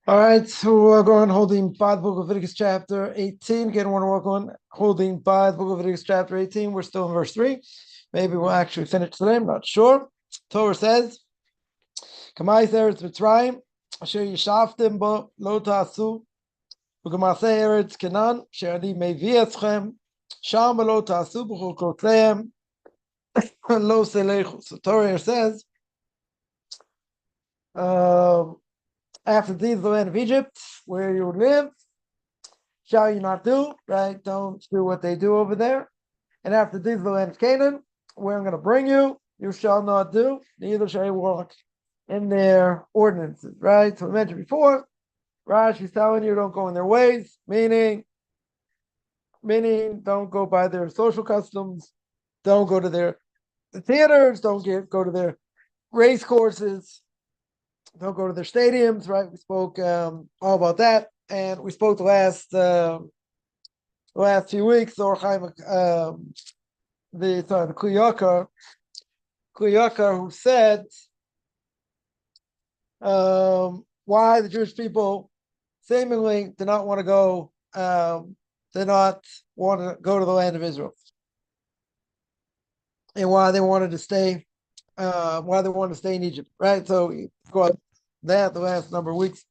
All right, so we're going holding by the Book of Leviticus Chapter 18. Again, want to work on holding by the Book of Leviticus Chapter 18. We're still in verse 3. Maybe we'll actually finish today. I'm not sure. Torah says, Kamai Eretz Mitzrayim, Asher Yishaftim Bo Lo Ta'asu, U'Kamasei Eretz Kenan, Asher Ani Mevi Eschem, Sham Lo Ta'asu B'chol Kotleim, Lo Selechu. So Torah says, after these the land of Egypt, where you live, shall you not do, right? Don't do what they do over there. And after these the land of Canaan, where I'm going to bring you, you shall not do, neither shall you walk in their ordinances, right? So we mentioned before, Rashi's telling you don't go in their ways, meaning don't go by their social customs, don't go to their theaters, don't go to their race courses, don't go to their stadiums, right? We spoke all about that, and we spoke the last few weeks. Or the Kli Yakar, who said why the Jewish people seemingly did not want to go, did not want to go to the land of Israel, and why they wanted to stay in Egypt, right? So we got that the last number of weeks.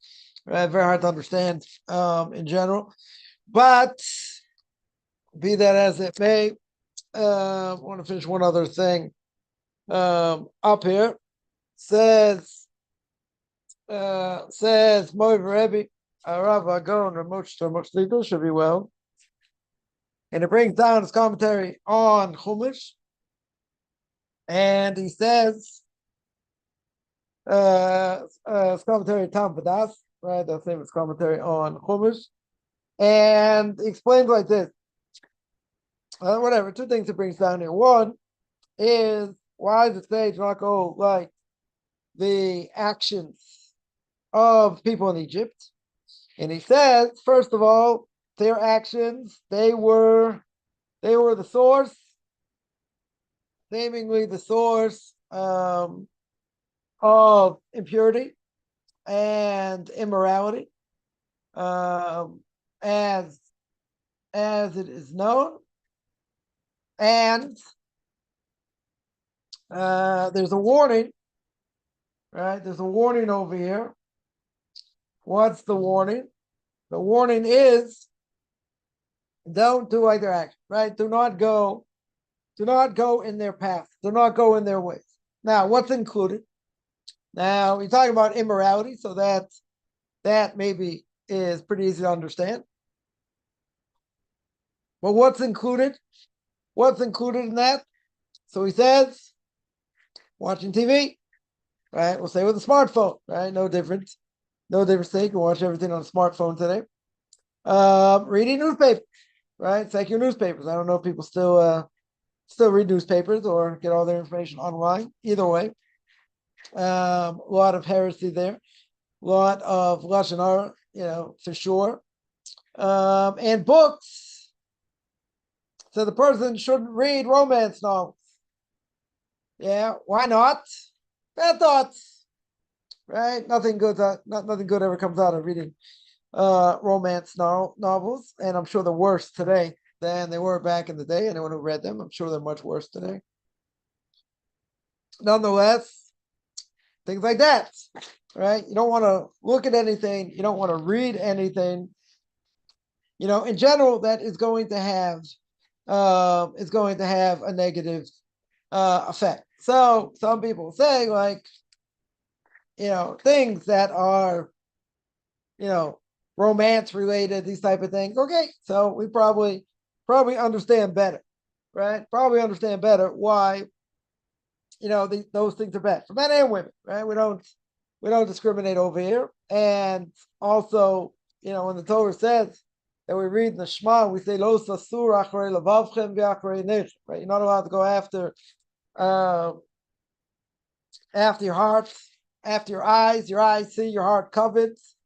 Right? Very hard to understand in general, but be that as it may, I want to finish one other thing up here. Says Moiv Rebbe, Rav Agon, Ramosh should be well. And it brings down his commentary on Chumash. And he says, his commentary Tam Vadas, right? That's his commentary on Chumash. And he explains like this. Whatever, two things it brings down here. One is, why does the sage not go like the actions of people in Egypt? And he says, first of all, their actions, they were the source, seemingly the source of impurity and immorality, as it is known. And there's a warning, right? There's a warning over here. What's the warning? The warning is, don't do like their action, right? Do not go in their path. Do not go in their ways. Now, what's included? Now, we're talking about immorality, so that maybe is pretty easy to understand. But what's included? What's included in that? So he says, watching TV, right? We'll say with a smartphone, right? No difference. No difference. You can watch everything on a smartphone today. Reading newspapers, right? It's like your newspapers. I don't know if people still read newspapers or get all their information online. Either way, a lot of heresy there, a lot of lashon hara, for sure, and books. So the person shouldn't read romance novels. Yeah, why not? Bad thoughts, right? Nothing good ever comes out of reading romance novels, and I'm sure they're worse today than they were back in the day. Anyone who read them, I'm sure they're much worse today. Nonetheless, things like that, right? You don't want to look at anything. You don't want to read anything. In general, that is going to have a negative effect. So some people say, like, things that are, romance related, these type of things. Okay, so we probably understand better, right? Probably understand better why, those things are bad for men and women, right? We don't discriminate over here. And also, when the Torah says that we read in the Shema, we say lo sasur achrei levavchem v'achrei nech, right? You're not allowed to go after your heart, after your eyes. Your eyes see, your heart covets.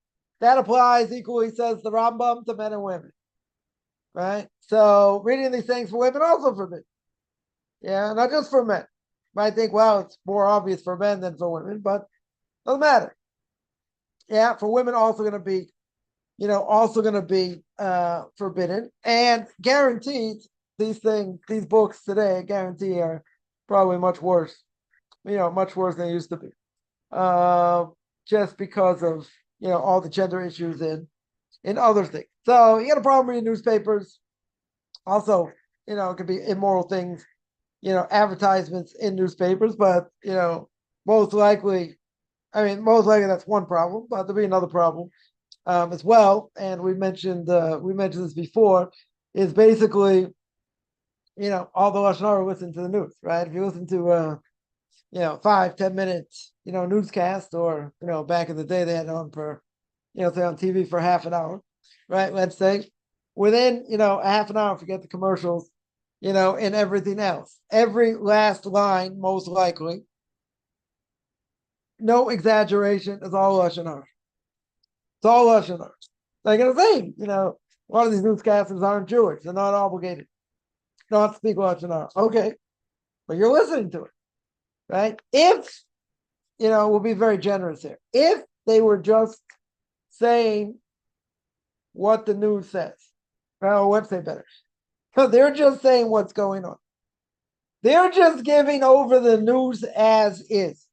That applies equally, says the Rambam, to men and women, right? So reading these things for women also forbidden. Yeah, not just for men. You might think, well, it's more obvious for men than for women, but doesn't matter. Yeah, for women also going to be, forbidden, and guaranteed these books today, I guarantee, are probably much worse. Much worse than they used to be. Just because of all the gender issues in other things. So you got a problem reading newspapers. Also, it could be immoral things, advertisements in newspapers, but most likely, most likely that's one problem, but there'll be another problem as well. And we mentioned this before, is basically, all the Lashon Hara listen to the news, right? If you listen to 5-10 minutes, newscast, or back in the day they had on for, say on TV for half an hour, right? Let's say within a half an hour, forget the commercials, and everything else. Every last line, most likely, no exaggeration, is all Lashon Hara. It's all Lashon Hara. Like I was saying, a lot of these newscasters aren't Jewish. They're not obligated not to speak Lashon Hara. Okay, but you're listening to it, right? If we'll be very generous here. If they were just saying what the news says, well, let's say better. So they're just saying what's going on. They're just giving over the news as is.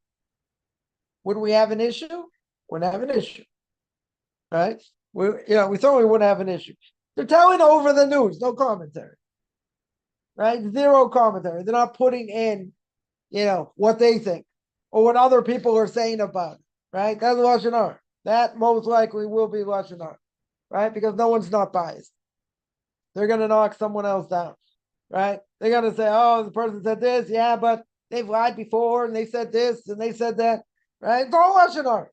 Would we have an issue? Wouldn't have an issue, right? We certainly wouldn't have an issue. They're telling over the news, no commentary, right? Zero commentary. They're not putting in, what they think or what other people are saying about it, right? That's Lashon Hara. That most likely will be Lashon Hara, right? Because no one's not biased. They're going to knock someone else down, right? They're going to say, oh, the person said this, yeah, but they've lied before, and they said this, and they said that, right? It's all Lashon Hara,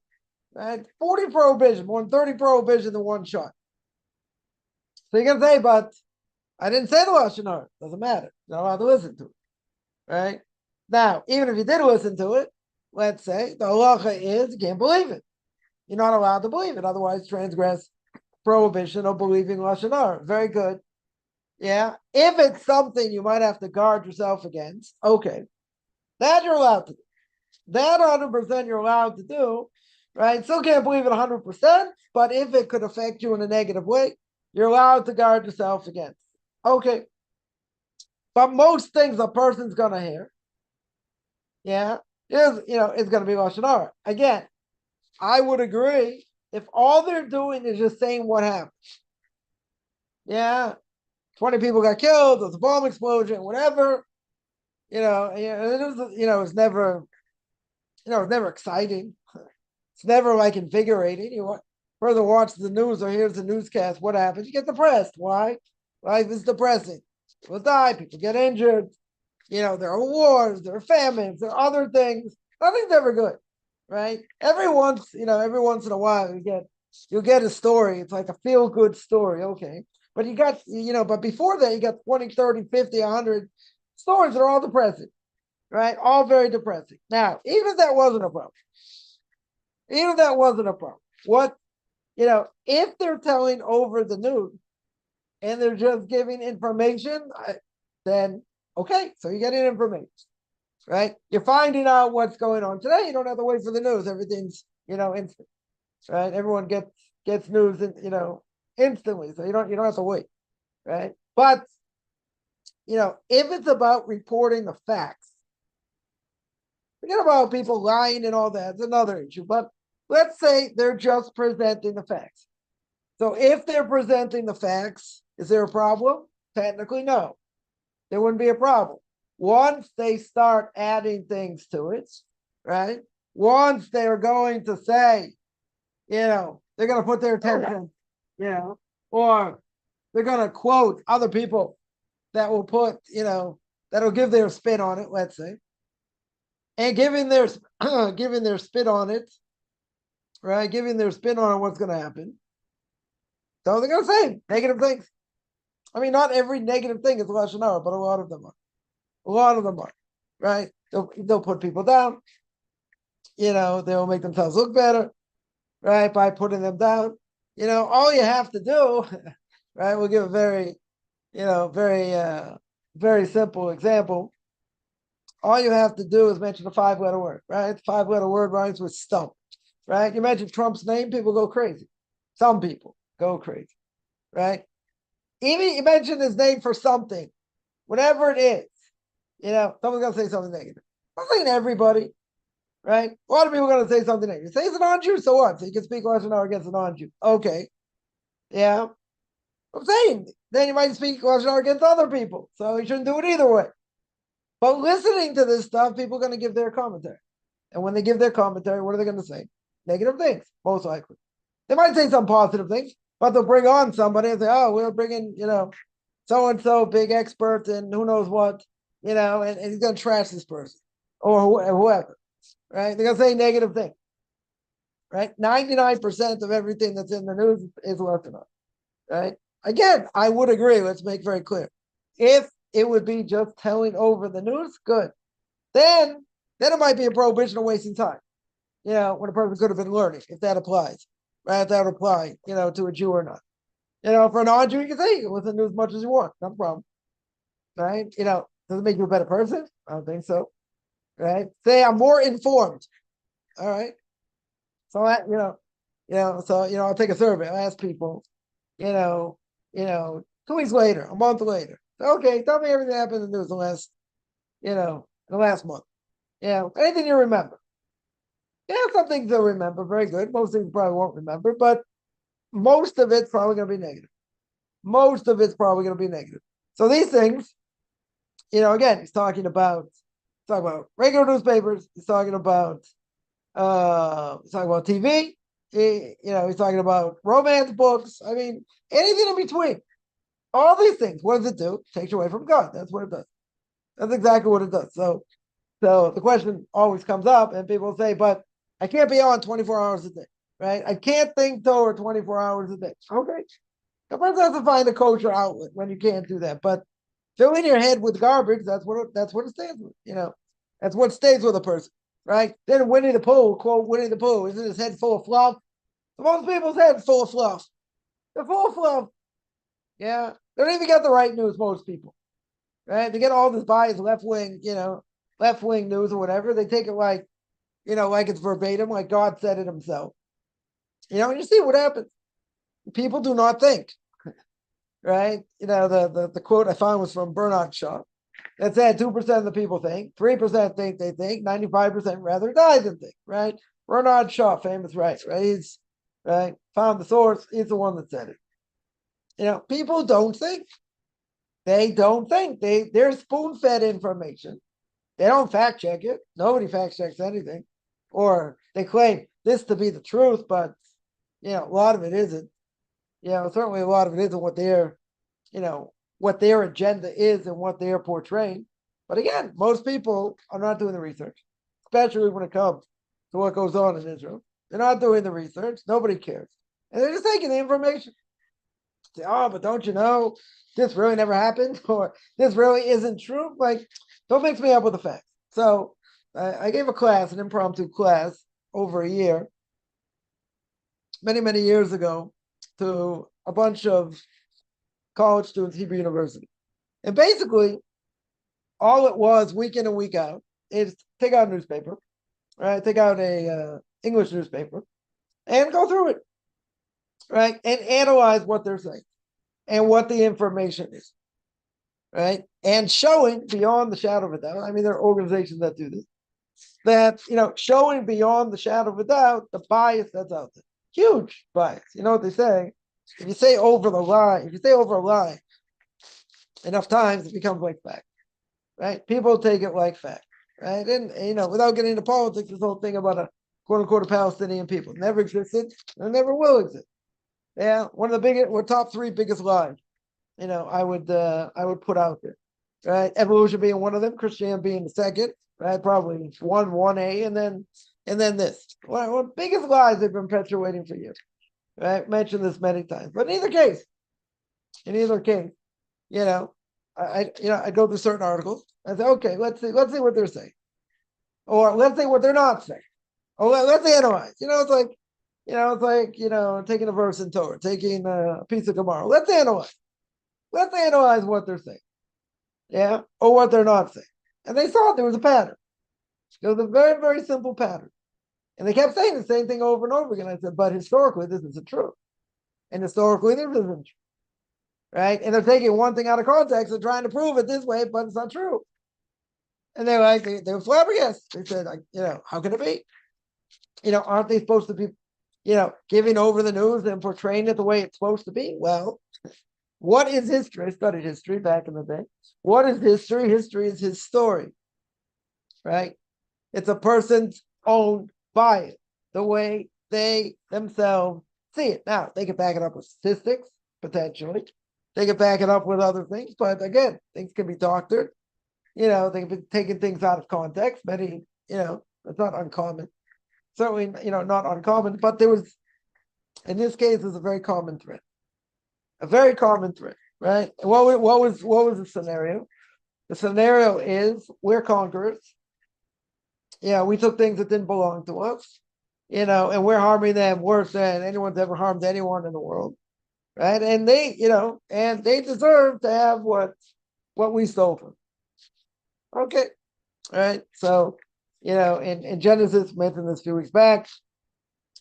right? 40 prohibition, more than 30 prohibition in one shot. So you're going to say, but I didn't say the Lashon Hara. Doesn't matter. You're not allowed to listen to it, right? Now, even if you did listen to it, let's say the halacha is you can't believe it. You're not allowed to believe it, otherwise transgress prohibition of believing Lashon Hara. Very good. Yeah. If it's something you might have to guard yourself against, okay, that you're allowed to do. That 100% you're allowed to do, right? Still can't believe it 100%, but if it could affect you in a negative way, you're allowed to guard yourself against. Okay. But most things a person's going to hear, it's going to be Lashon Hara. Again, I would agree if all they're doing is just saying what happened. 20 people got killed, there was a bomb explosion, whatever. It was never, it's never exciting. It's never like invigorating. You further watch the news or here's the newscast, what happens? You get depressed. Why? Life is depressing. People die, people get injured. There are wars, there are famines, there are other things. Nothing's ever good, right? Every once in a while you'll get a story. It's like a feel-good story, okay. But you got, but before that, you got 20, 30, 50, 100 stories that are all depressing, right? All very depressing. Now, even if that wasn't a problem, what, if they're telling over the news and they're just giving information, then okay, so you're getting information, right? You're finding out what's going on today. You don't have to wait for the news. Everything's, instant, right? Everyone gets news, instantly, so you don't have to wait, right? But if it's about reporting the facts, forget about people lying and all that. It's another issue. But let's say they're just presenting the facts. So if they're presenting the facts, is there a problem? Technically, no. There wouldn't be a problem. Once they start adding things to it, right? Once they're going to say, they're going to put their attention, or they're going to quote other people that will put, that'll give their spin on it, let's say, and giving their spin on it, right? Giving their spin on what's going to happen. So they're going to say negative things. Not every negative thing is Lashon Hara, but a lot of them are. Right? They'll put people down. They'll make themselves look better, right? By putting them down. All you have to do, right? We'll give a very, very simple example. All you have to do is mention a 5-letter word, right? The 5-letter word rhymes with stump. right? You mention Trump's name, people go crazy. Some people go crazy, right? Even you mention his name for something, whatever it is, someone's gonna say something negative. I'm saying everybody, right? A lot of people are gonna say something negative. Say it's a non-Jew, so what? So you can speak Lashon Hara against a non-Jew. Okay. Yeah. I'm saying then you might speak Lashon Hara against other people. So you shouldn't do it either way. But listening to this stuff, people are going to give their commentary. And when they give their commentary, what are they going to say? Negative things, most likely. They might say some positive things, but they'll bring on somebody and say, oh, we're bringing, so-and-so big expert and who knows what, and he's going to trash this person or whoever, right? They're going to say negative things, right? 99% of everything that's in the news is Orthodox, right? Again, I would agree. Let's make very clear. If it would be just telling over the news, good. Then it might be a prohibition of wasting time. When a person could have been learning, if that applies, right? If that would apply, to a Jew or not. For a non-Jew, you can say you can listen to as much as you want, no problem, right? Does it make you a better person? I don't think so, right? Say I'm more informed, all right? So that I'll take a survey. I'll ask people, 2 weeks later, a month later. Okay, tell me everything that happened in the news the last month. Anything you remember. Some things you'll remember, very good. Most things you probably won't remember, but most of it's probably going to be negative. Most of it's probably going to be negative. So these things, again, he's talking about regular newspapers. He's talking about TV. He's talking about romance books. I mean, anything in between. All these things. What does it do? It takes you away from God. That's what it does. That's exactly what it does. So the question always comes up, and people say, "But I can't be on 24 hours a day, right? I can't think Torah 24 hours a day." Okay, the person has to find a kosher outlet when you can't do that. But filling your head with garbage, that's what it stands with. That's what stays with a person, right? Then Winnie the Pooh, quote Winnie the Pooh, isn't his head full of fluff? Most people's heads full of fluff. They're full of fluff. Yeah, they don't even get the right news. Most people, right? They get all this biased left wing news or whatever. They take it like it's verbatim, like God said it himself. And you see what happens. People do not think, right? The quote I found was from Bernard Shaw that said 2% of the people think, 3% think they think, 95% rather die than think, right? Bernard Shaw, famous writer, right? He's right, found the source, he's the one that said it. People don't think. They don't think. They're spoon-fed information. They don't fact check it. Nobody fact checks anything. Or they claim this to be the truth, but a lot of it isn't. Certainly a lot of it isn't what what their agenda is and what they're portraying. But again, most people are not doing the research, especially when it comes to what goes on in Israel. They're not doing the research. Nobody cares. And they're just taking the information. Say, oh, but don't you know this really never happened? Or this really isn't true? Like, don't mix me up with the facts. So I gave a class, an impromptu class, over a year, many, many years ago, to a bunch of college students, Hebrew University. And basically, all it was, week in and week out, is take out a newspaper, right? Take out a English newspaper, and go through it, right? And analyze what they're saying and what the information is, right? And showing beyond the shadow of a doubt. I mean, there are organizations that do this. That showing beyond the shadow of a doubt the bias that's out there. Huge bias. You know what they say? If you say over a lie enough times, it becomes like fact, right? People take it like fact, right? And without getting into politics, this whole thing about a quote unquote Palestinian people never existed and never will exist. Yeah, one of the top 3 biggest lies. I would put out there, right? Evolution being one of them, Christianity being the second, right? Probably 1A, and then this. One of the biggest lies they've been perpetuating for years. Right? Mentioned this many times, but in either case, I go through certain articles. I say, okay, let's see what they're saying, or let's see what they're not saying, or let's analyze. It's like taking a verse in Torah, taking a piece of Gemara. Let's analyze. Let's analyze what they're saying, yeah, or what they're not saying. And they saw there was a pattern. There was a very, very simple pattern. And they kept saying the same thing over and over again. I said, but historically, this isn't true. And historically, this isn't true. Right? And they're taking one thing out of context and trying to prove it this way, but it's not true. And they're like, they were flabbergasted. They said, like, how can it be? Aren't they supposed to be, giving over the news and portraying it the way it's supposed to be? Well, what is history? I studied history back in the day. What is history? History is his story, right? It's a person's own bias, the way they themselves see it. Now, they can back it up with statistics, potentially. They can back it up with other things, but again, things can be doctored. They can be taking things out of context. Many, it's not uncommon. Certainly, not uncommon, but there was, in this case, there's a very common thread. A very common thread, right? And what was the scenario? The scenario is we're conquerors. We took things that didn't belong to us, and we're harming them worse than anyone's ever harmed anyone in the world, right? And they, and they deserve to have what we stole from. Okay, right? So, in Genesis, mentioned this a few weeks back,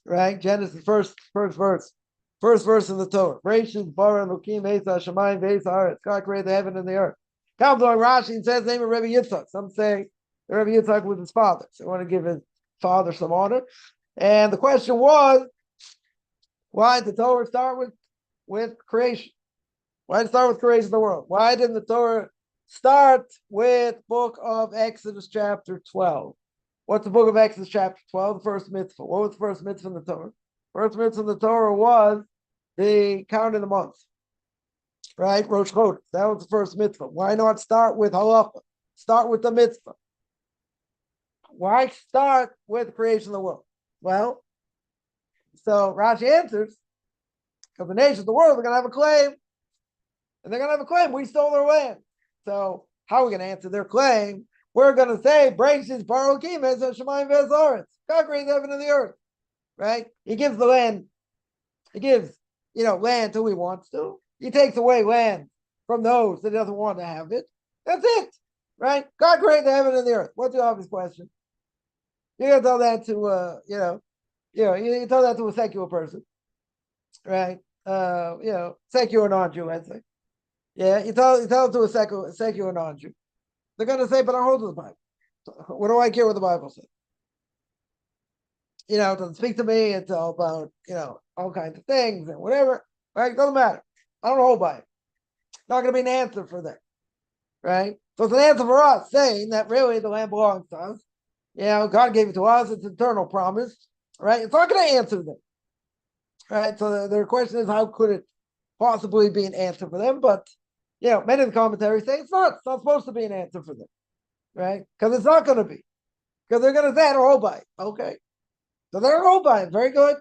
right? Genesis, first verse of the Torah. Bereshit bara Elokim es hashamayim ve'es haaretz. God created the heaven and the earth. Comes along Rashi and says the name of Rebbe Yitzchak. Some say Rebbe Yitzchak was his father, so I want to give his father some honor. And the question was, why did the Torah start with creation? Why did it start with creation of the world? Why didn't the Torah start with Book of Exodus chapter 12? What's the Book of Exodus chapter 12? The first mitzvah. What was the first mitzvah in the Torah? First mitzvah in the Torah was the count of the months, right? Rosh Chodesh. That was the first mitzvah. Why not start with halacha? Start with the mitzvah. Why start with the creation of the world? Well, so Rashi answers, because the nations of the world are going to have a claim, and they're going to have a claim. We stole their land. So how are we going to answer their claim? We're going to say, Bereshit bara Elokim es hashamayim ve'es haaretz. God created the heaven and the earth, right? He gives the land. He gives, land to who he wants to. He takes away land from those that doesn't want to have it. That's it, right? God created the heaven and the earth. What's the obvious question? You're going to tell that to, you tell that to a secular person, right? Secular non-Jew, I'd say. Yeah, you tell it to a secular non-Jew. They're going to say, but I hold to the Bible. What do I care what the Bible says? It doesn't speak to me. It's all about, all kinds of things and whatever. Right? It doesn't matter. I don't hold by it. Not going to be an answer for that. Right? So it's an answer for us saying that really the land belongs to us. God gave it to us. It's an eternal promise. Right? It's not going to answer them. Right? So the question is, how could it possibly be an answer for them? But, many of the commentaries say it's not. It's not supposed to be an answer for them. Right? Because it's not going to be. Because they're going to say, I don't hold by it. Okay. So they don't hold by it. Very good.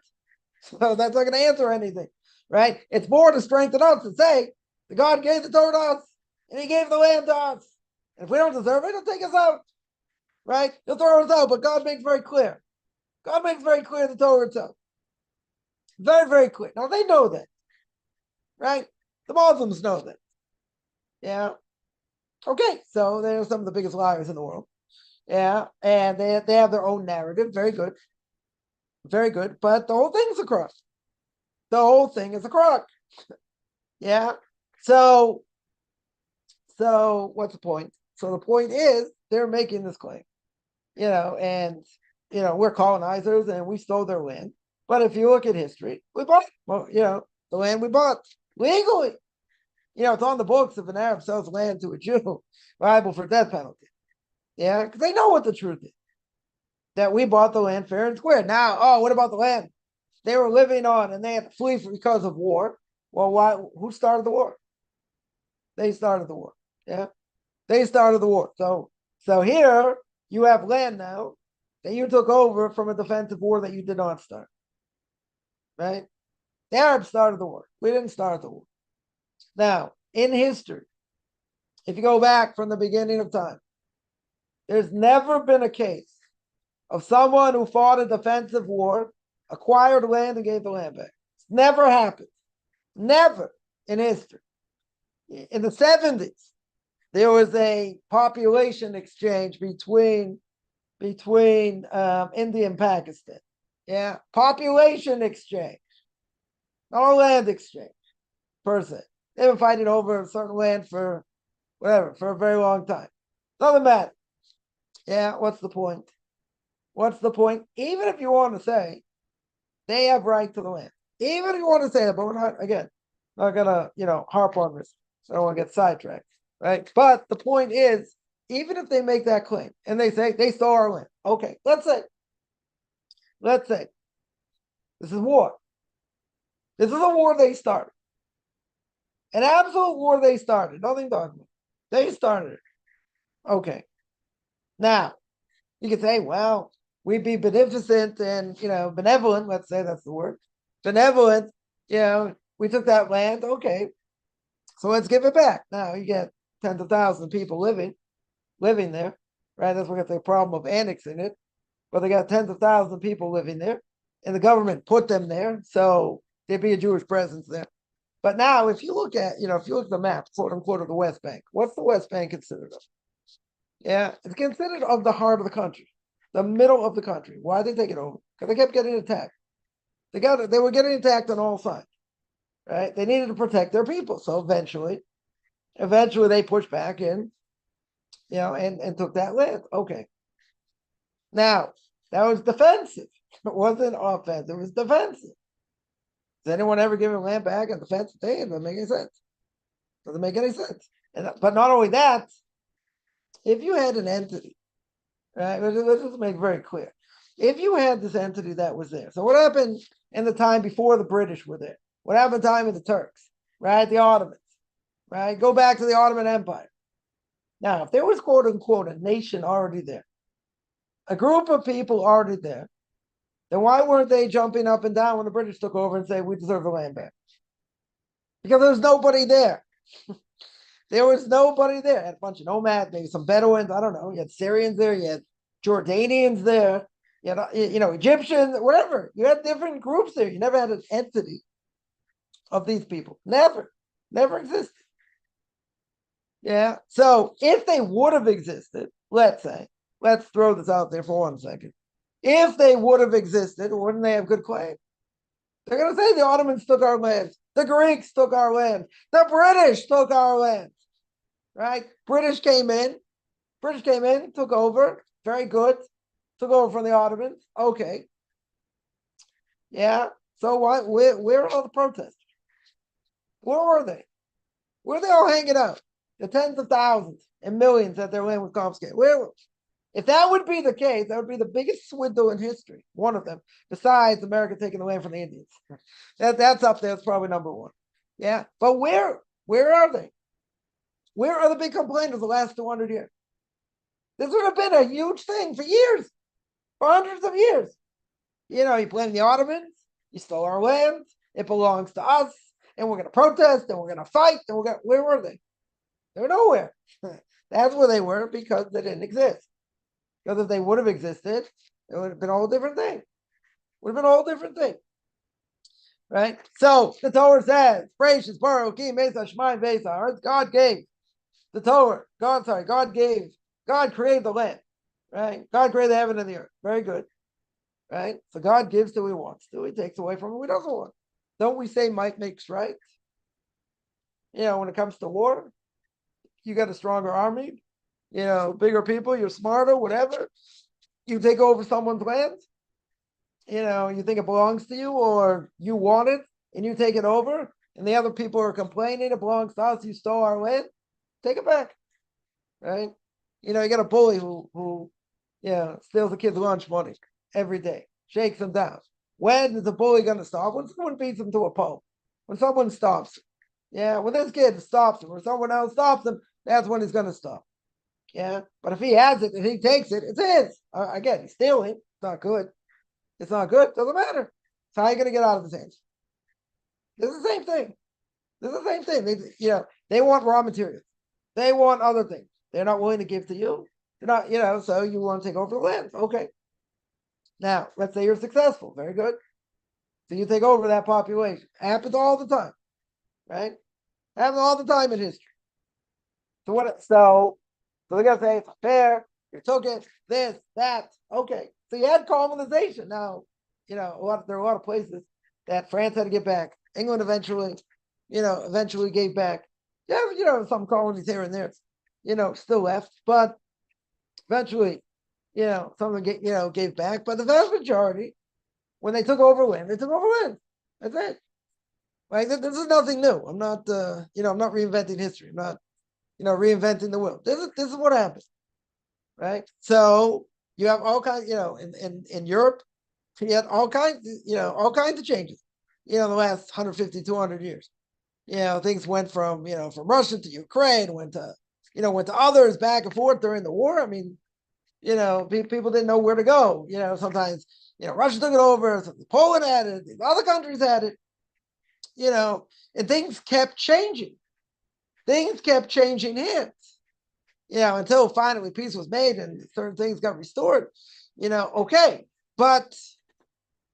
So that's not going to answer anything. Right? It's more to strengthen us to say that God gave the Torah to us and he gave the land to us. And if we don't deserve it, he'll take us out. Right? He'll throw us out. But God makes very clear. God makes very clear the Torah itself. Very, very clear. Now they know that. Right? The Muslims know that. Yeah. Okay. So they're some of the biggest liars in the world. Yeah. And they have their own narrative. Very good. Very good. But the whole thing's a crock. The whole thing is a crock. Yeah. So what's the point? So the point is they're making this claim. And we're colonizers and we stole their land. But if you look at history, we bought, the land we bought legally. It's on the books if an Arab sells land to a Jew, liable for death penalty. Yeah, because they know what the truth is. That we bought the land fair and square. Now, what about the land they were living on and they had to flee because of war? Well, why? Who started the war? They started the war. Yeah, they started the war. So here you have land now that you took over from a defensive war that you did not start. Right? The Arabs started the war. We didn't start the war. Now, in history, if you go back from the beginning of time, there's never been a case of someone who fought a defensive war, acquired land, and gave the land back. It's never happened. Never in history. In the 70s, there was a population exchange between between India and Pakistan. Yeah, population exchange, not a land exchange per se. They've been fighting over a certain land for whatever, for a very long time. Doesn't matter. Yeah, what's the point? What's the point? Even if you want to say they have right to the land, even if you want to say that, but we're not, again, not gonna, harp on this. So I don't want to get sidetracked, right? But the point is, even if they make that claim and they say they stole our land, okay, let's say this is war. This is a war they started. An absolute war they started. Nothing dogma. They started it. Okay. Now, you could say, well, we'd be beneficent and, benevolent. Let's say that's the word. Benevolent. We took that land. Okay. So let's give it back. Now you get tens of thousands of people living there, right? That's what the problem of annexing it. But they got tens of thousands of people living there, and the government put them there, so there'd be a Jewish presence there. But now, if you look at, the map, quote unquote, of the West Bank, what's the West Bank considered of? Yeah, it's considered of the heart of the country, the middle of the country. Why did they take it over? Because they kept getting attacked. They were getting attacked on all sides, right? They needed to protect their people, so eventually they pushed back in, and took that land. Okay. Now, that was defensive. It wasn't offensive. It was defensive. Does anyone ever give a land back on defensive thing? It doesn't make any sense. Doesn't make any sense. But not only that, if you had an entity, right? Let's just make it very clear. If you had this entity that was there, so what happened in the time before the British were there? What happened in the time of the Turks, right? The Ottomans, right? Go back to the Ottoman Empire. Now, if there was, quote unquote, a nation already there, a group of people already there, then why weren't they jumping up and down when the British took over and saying, we deserve the land back? Because there was nobody there. There was nobody there. Had a bunch of nomads, maybe some Bedouins. I don't know. You had Syrians there. You had Jordanians there. You had, Egyptians, whatever. You had different groups there. You never had an entity of these people. Never existed. Yeah. So if they would have existed, let's throw this out there for 1 second. If they would have existed, wouldn't they have good claim? They're going to say the Ottomans took our land. The Greeks took our land. The British took our land. Right? British came in, took over. Very good. Took over from the Ottomans. Okay. Yeah. So what? Where are all the protesters? Where were they? Where are they all hanging out? The tens of thousands and millions that their land was confiscated. If that would be the case, that would be the biggest swindle in history. One of them, besides America taking the land from the Indians. That's up there. It's probably number one. Yeah. But where are they? Where are the big complainers the last 200 years? This would have been a huge thing for years, for hundreds of years. You blame the Ottomans, you stole our land, it belongs to us, and we're going to protest, and we're going to fight, and where were they? They were nowhere. That's where they were because they didn't exist. Because if they would have existed, it would have been a whole different thing. Right? So the Torah says, gracious, Baruch, Mesa, Shemaim, Vesa. God gave the Torah. God created the land. Right? God created the heaven and the earth. Very good. Right? So God gives to who he wants to. He takes away from who he doesn't want. Don't we say might makes right? When it comes to war, you got a stronger army, bigger people, you're smarter, whatever. You take over someone's land, you think it belongs to you or you want it and you take it over and the other people are complaining, it belongs to us, you stole our land, take it back, right? You got a bully who steals a kid's lunch money every day, shakes him down. When is the bully going to stop? When someone beats him to a pulp, when someone stops him. Yeah, when this kid stops him or someone else stops him, that's when he's going to stop. Yeah, but if he has it, if he takes it, it's his. Again, he's stealing. It's not good. Doesn't matter. So how are you going to get out of his hands? This is the same thing. They want raw materials. They want other things. They're not willing to give to you. They're not, so you want to take over the land. Okay. Now, let's say you're successful. Very good. So you take over that population. Happens all the time. Right? Happens all the time in history. So they're going to say it's fair. You took it, this, that. Okay. So you had colonization. Now, there are a lot of places that France had to get back. England eventually gave back. Yeah, some colonies here and there, still left, but eventually, some of them gave back. But the vast majority, when they took over land, they took over land. That's it. Like this is nothing new. I'm not, I'm not reinventing history. I'm not, reinventing the wheel. This is what happened, right? So you have all kinds, in Europe, you had all kinds of changes, the last 150, 200 years. Things went from Russia to Ukraine, went to others back and forth during the war. I mean, people didn't know where to go. Sometimes, Russia took it over, Poland had it, other countries had it, and things kept changing. Things kept changing hands, until finally peace was made and certain things got restored. Okay, but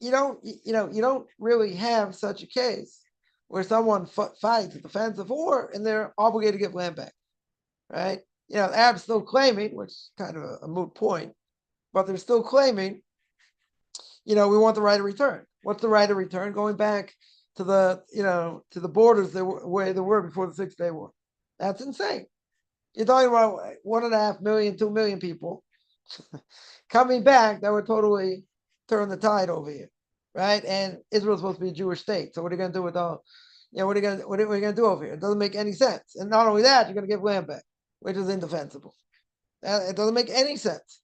you don't really have such a case where someone fights a defensive war and they're obligated to give land back, right? The Arabs still claiming, which is kind of a moot point, but they're still claiming, we want the right of return. What's the right of return? Going back to the borders where they were before the 6 Day War. That's insane. You're talking about 1.5 million, 2 million people coming back that would totally turn the tide over here, right? And Israel's supposed to be a Jewish state. So what are you going to do with all? What are you going to do over here? It doesn't make any sense. And not only that, you're going to give land back, which is indefensible. It doesn't make any sense,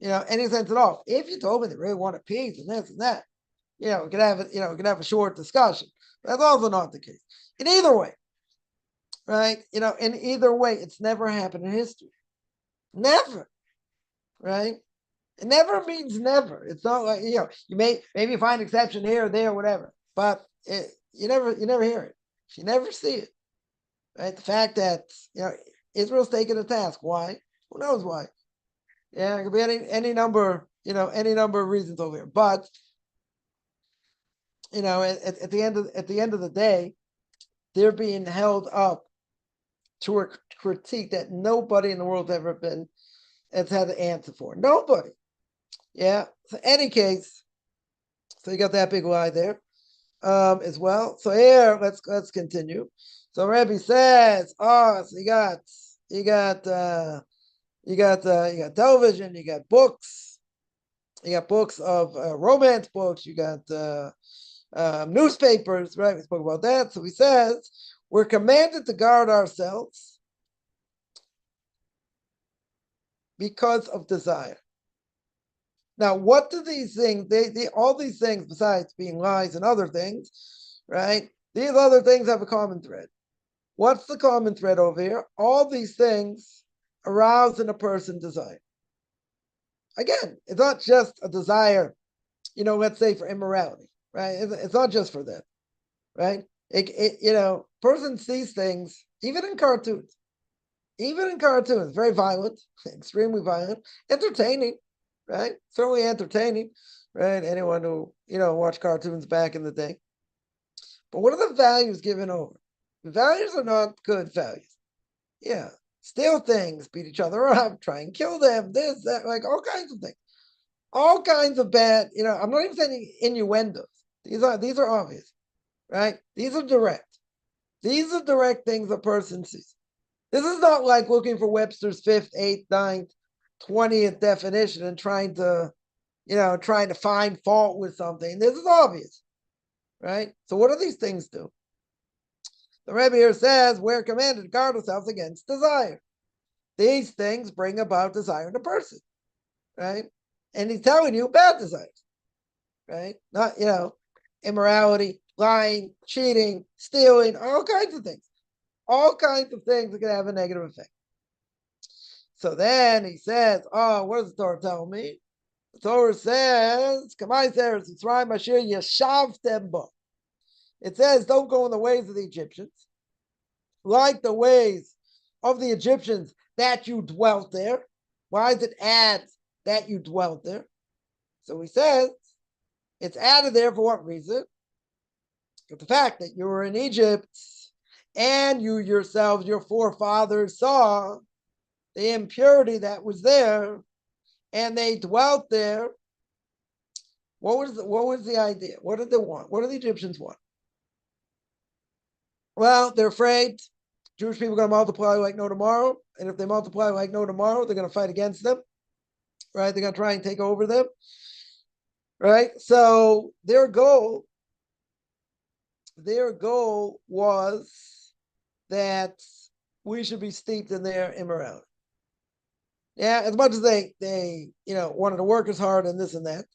any sense at all. If you told me they really wanted peace and this and that, we could have a short discussion. That's also not the case. In either way, right? In either way, it's never happened in history. Never, right? It never means never. It's not like, you may maybe find exception here or there or whatever, but you never hear it. You never see it, right? The fact that, Israel's taking a task. Why? Who knows why? Yeah, it could be any number, any number of reasons over here. But, at the end of the day, they're being held up to a critique that nobody in the world has had to answer for. Nobody. Yeah. So any case, so you got that big lie there, as well. So here, let's continue. So Rebbe says, so you got television, you got books of romance books, you got newspapers, right? We spoke about that. So he says, we're commanded to guard ourselves because of desire. Now, what do these things, all these things, besides being lies and other things, right? These other things have a common thread. What's the common thread over here? All these things arouse in a person desire. Again, it's not just a desire, let's say for immorality, right? It's not just for that, right? Person sees things, even in cartoons, very violent, extremely violent, entertaining, right? Certainly entertaining, right? Anyone who, watched cartoons back in the day. But what are the values given over? The values are not good values. Yeah. Steal things, beat each other up, try and kill them, this, that, like all kinds of things. All kinds of bad, I'm not even saying innuendos. These are obvious, right? These are direct. These are direct things a person sees. This is not like looking for Webster's 5th, 8th, 9th, 20th definition and trying to find fault with something. This is obvious, right? So what do these things do? The Rebbe here says, we're commanded to guard ourselves against desire. These things bring about desire in a person, right? And he's telling you bad desires, right? Not, immorality, lying, cheating, stealing, all kinds of things. All kinds of things that can have a negative effect. So then he says, what does the Torah tell me? The Torah says, it says, don't go in the ways of the Egyptians, like the ways of the Egyptians that you dwelt there. Why does it add that you dwelt there? So he says, it's added there for what reason? But the fact that you were in Egypt and you yourselves, your forefathers saw the impurity that was there, and they dwelt there. What was the idea? What did they want? What do the Egyptians want? Well, they're afraid Jewish people are going to multiply like no tomorrow, and if they multiply like no tomorrow, they're going to fight against them, right? They're going to try and take over them, right? So their goal was that we should be steeped in their immorality. Yeah, as much as they wanted to work as hard and this and that.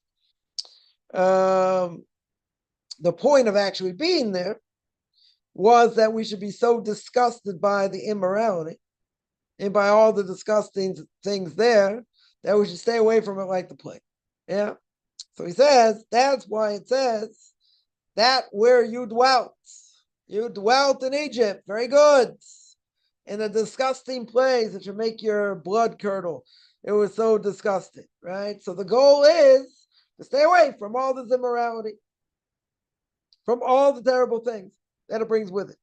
The point of actually being there was that we should be so disgusted by the immorality and by all the disgusting things there that we should stay away from it like the plague. Yeah. So he says, that's why it says that where you dwelt in Egypt, very good, in a disgusting place that should make your blood curdle. It was so disgusting, right? So the goal is to stay away from all this immorality, from all the terrible things that it brings with it.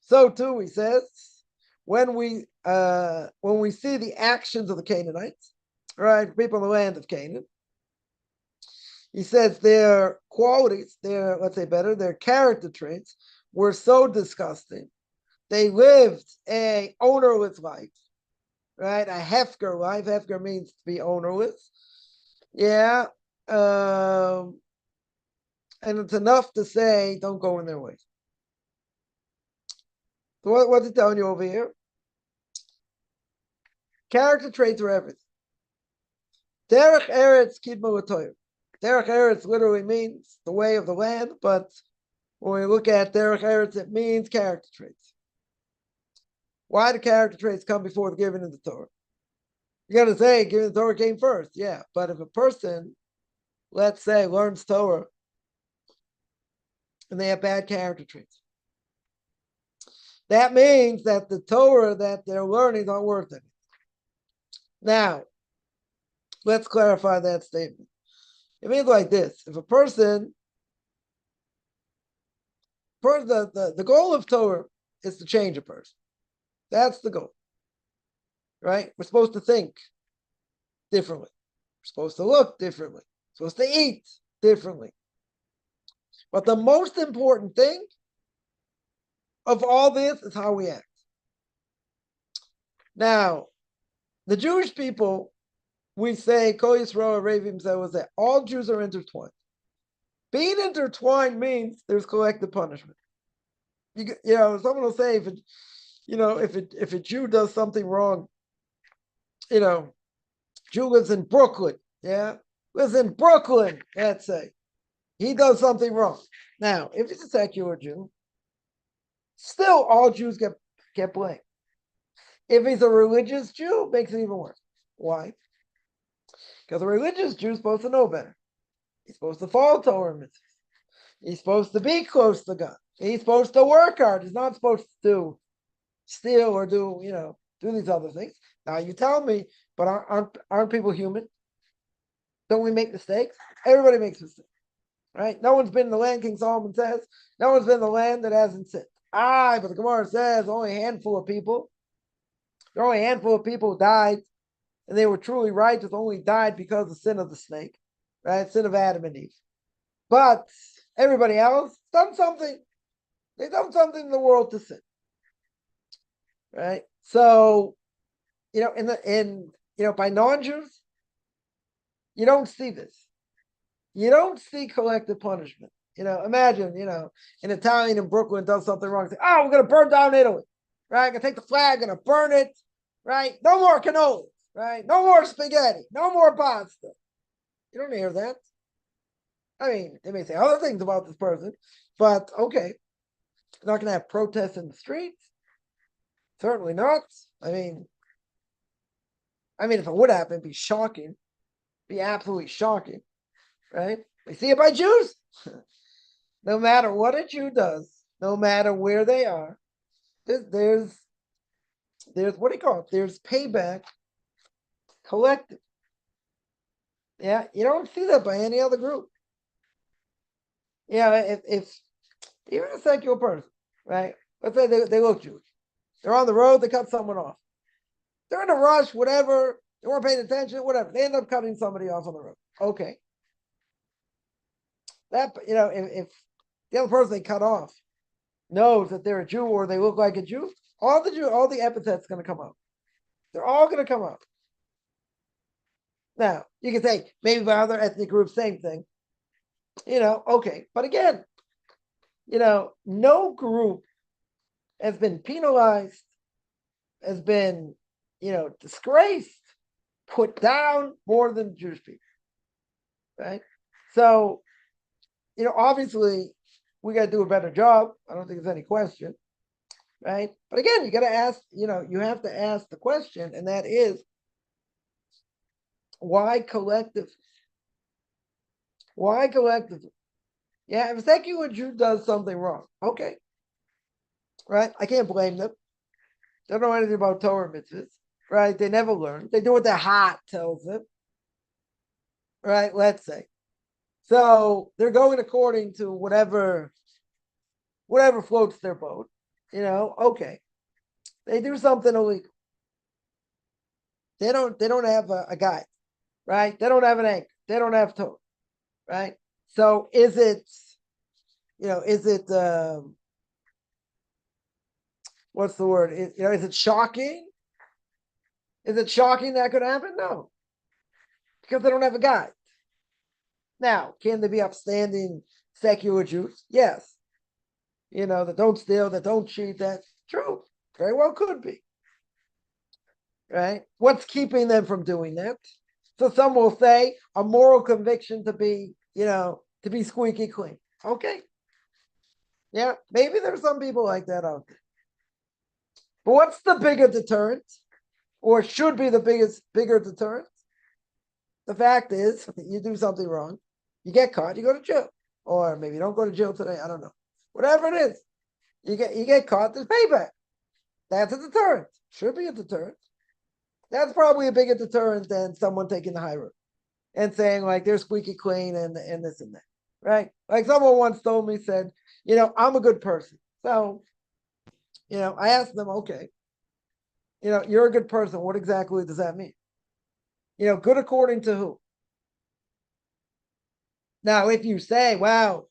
So too, he says, when we see the actions of the Canaanites, right, people in the land of Canaan, he says their qualities, their character traits were so disgusting. They lived a ownerless life, right? A hefker life. Hefker means to be ownerless. Yeah. And it's enough to say, don't go in their ways. So what's it telling you over here? Character traits are everything. Derech Eretz Kidma L'Toyer. Derech Eretz literally means the way of the land, but when we look at Derech Eretz, it means character traits. Why do character traits come before the giving of the Torah? You're going to say giving the Torah came first. Yeah, but if a person, let's say, learns Torah and they have bad character traits, that means that the Torah that they're learning is not worth it. Now, let's clarify that statement. It means like this. If a person, the goal of Torah is to change a person. That's the goal, right? We're supposed to think differently. We're supposed to look differently. We're supposed to eat differently. But the most important thing of all this is how we act. Now, the Jewish people, we say, Kol Yisrael Ravim was that all Jews are intertwined. Being intertwined means there's collective punishment. Someone will say if a Jew does something wrong, Jew lives in Brooklyn, lives in Brooklyn, let's say. He does something wrong. Now, if he's a secular Jew, still all Jews get blamed. If he's a religious Jew, it makes it even worse. Why? Because a religious Jew is supposed to know better. He's supposed to follow Torah mitzvahs. He's supposed to be close to God. He's supposed to work hard. He's not supposed to steal or do these other things. Now you tell me, but aren't people human? Don't we make mistakes? Everybody makes mistakes, right? No one's been in the land, King Solomon says. No one's been in the land that hasn't sinned. But the Gemara says only a handful of people. There are only a handful of people who died, and they were truly righteous, only died because of the sin of the snake, right? Sin of Adam and Eve. But everybody else done something. They've done something in the world to sin, right? So, by non-Jews, you don't see this. You don't see collective punishment. Imagine, an Italian in Brooklyn does something wrong. Say, we're going to burn down Italy, right? I'm going to take the flag, going to burn it, right? No more cannoli, right? No more spaghetti, no more pasta. You don't hear that. I mean, they may say other things about this person, but okay. You're not going to have protests in the streets? Certainly not. I mean, if it would happen, it'd be shocking. Be absolutely shocking, right? We see it by Jews. No matter what a Jew does, no matter where they are, there's what do you call it? There's payback collective. Yeah, you don't see that by any other group. If even a secular person, right? Let's say they look Jewish. They're on the road, they cut someone off. They're in a rush, whatever. They weren't paying attention, whatever. They end up cutting somebody off on the road. Okay. That, if the other person they cut off knows that they're a Jew or they look like a Jew, all the epithets going to come up. They're all going to come up. Now, you can say maybe by other ethnic groups, same thing. Okay. But again, no group has been penalized, has been, disgraced, put down more than Jewish people. Right? So, obviously we got to do a better job. I don't think there's any question. Right? But again, you got to ask, you have to ask the question, and that is, why collective? Why collectively? Yeah, if a secular Jew does something wrong, okay. Right? I can't blame them. They don't know anything about Torah mitzvahs. Right? They never learn. They do what their heart tells them. Right? Let's say. So they're going according to whatever floats their boat. Okay. They do something illegal. They don't have a guide, right? They don't have an anchor. They don't have Torah, right? So is it what's the word? Is it shocking? Is it shocking that could happen? No, because they don't have a guide. Now, can they be upstanding secular Jews? Yes. That don't steal, that don't cheat. That's true. Very well could be. Right? What's keeping them from doing that? So some will say a moral conviction to be, to be squeaky clean. Okay. Yeah, maybe there's some people like that out there. But what's the bigger deterrent? Or should be the bigger deterrent? The fact is, you do something wrong, you get caught, you go to jail. Or maybe you don't go to jail today, I don't know. Whatever it is, you get caught, there's payback. That's a deterrent. Should be a deterrent. That's probably a bigger deterrent than someone taking the high road and saying like they're squeaky clean and this and that, right? Like someone once told me, said, I'm a good person. So, I asked them, okay, you're a good person. What exactly does that mean? Good according to who? Now, if you say, wow,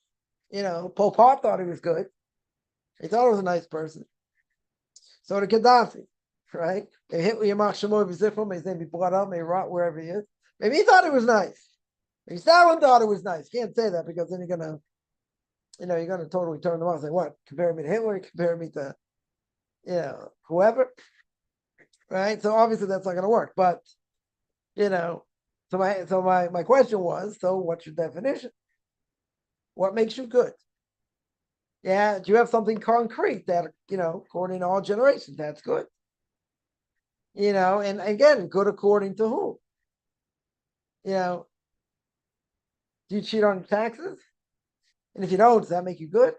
Pol Pot thought he was good. He thought he was a nice person. So did Gaddafi, right? They hit with Yamach Shemo Vizifim, his name be blood up, may rot wherever he is. Maybe he thought it was nice. Maybe Stalin thought it was nice. Can't say that because then you're gonna totally turn them off. Say, what? Compare me to Hitler, compare me to whoever. Right? So obviously that's not gonna work. But so my question was, so what's your definition? What makes you good? Yeah, do you have something concrete that, according to all generations, that's good? And again, good according to who? Do you cheat on taxes? And if you don't, does that make you good?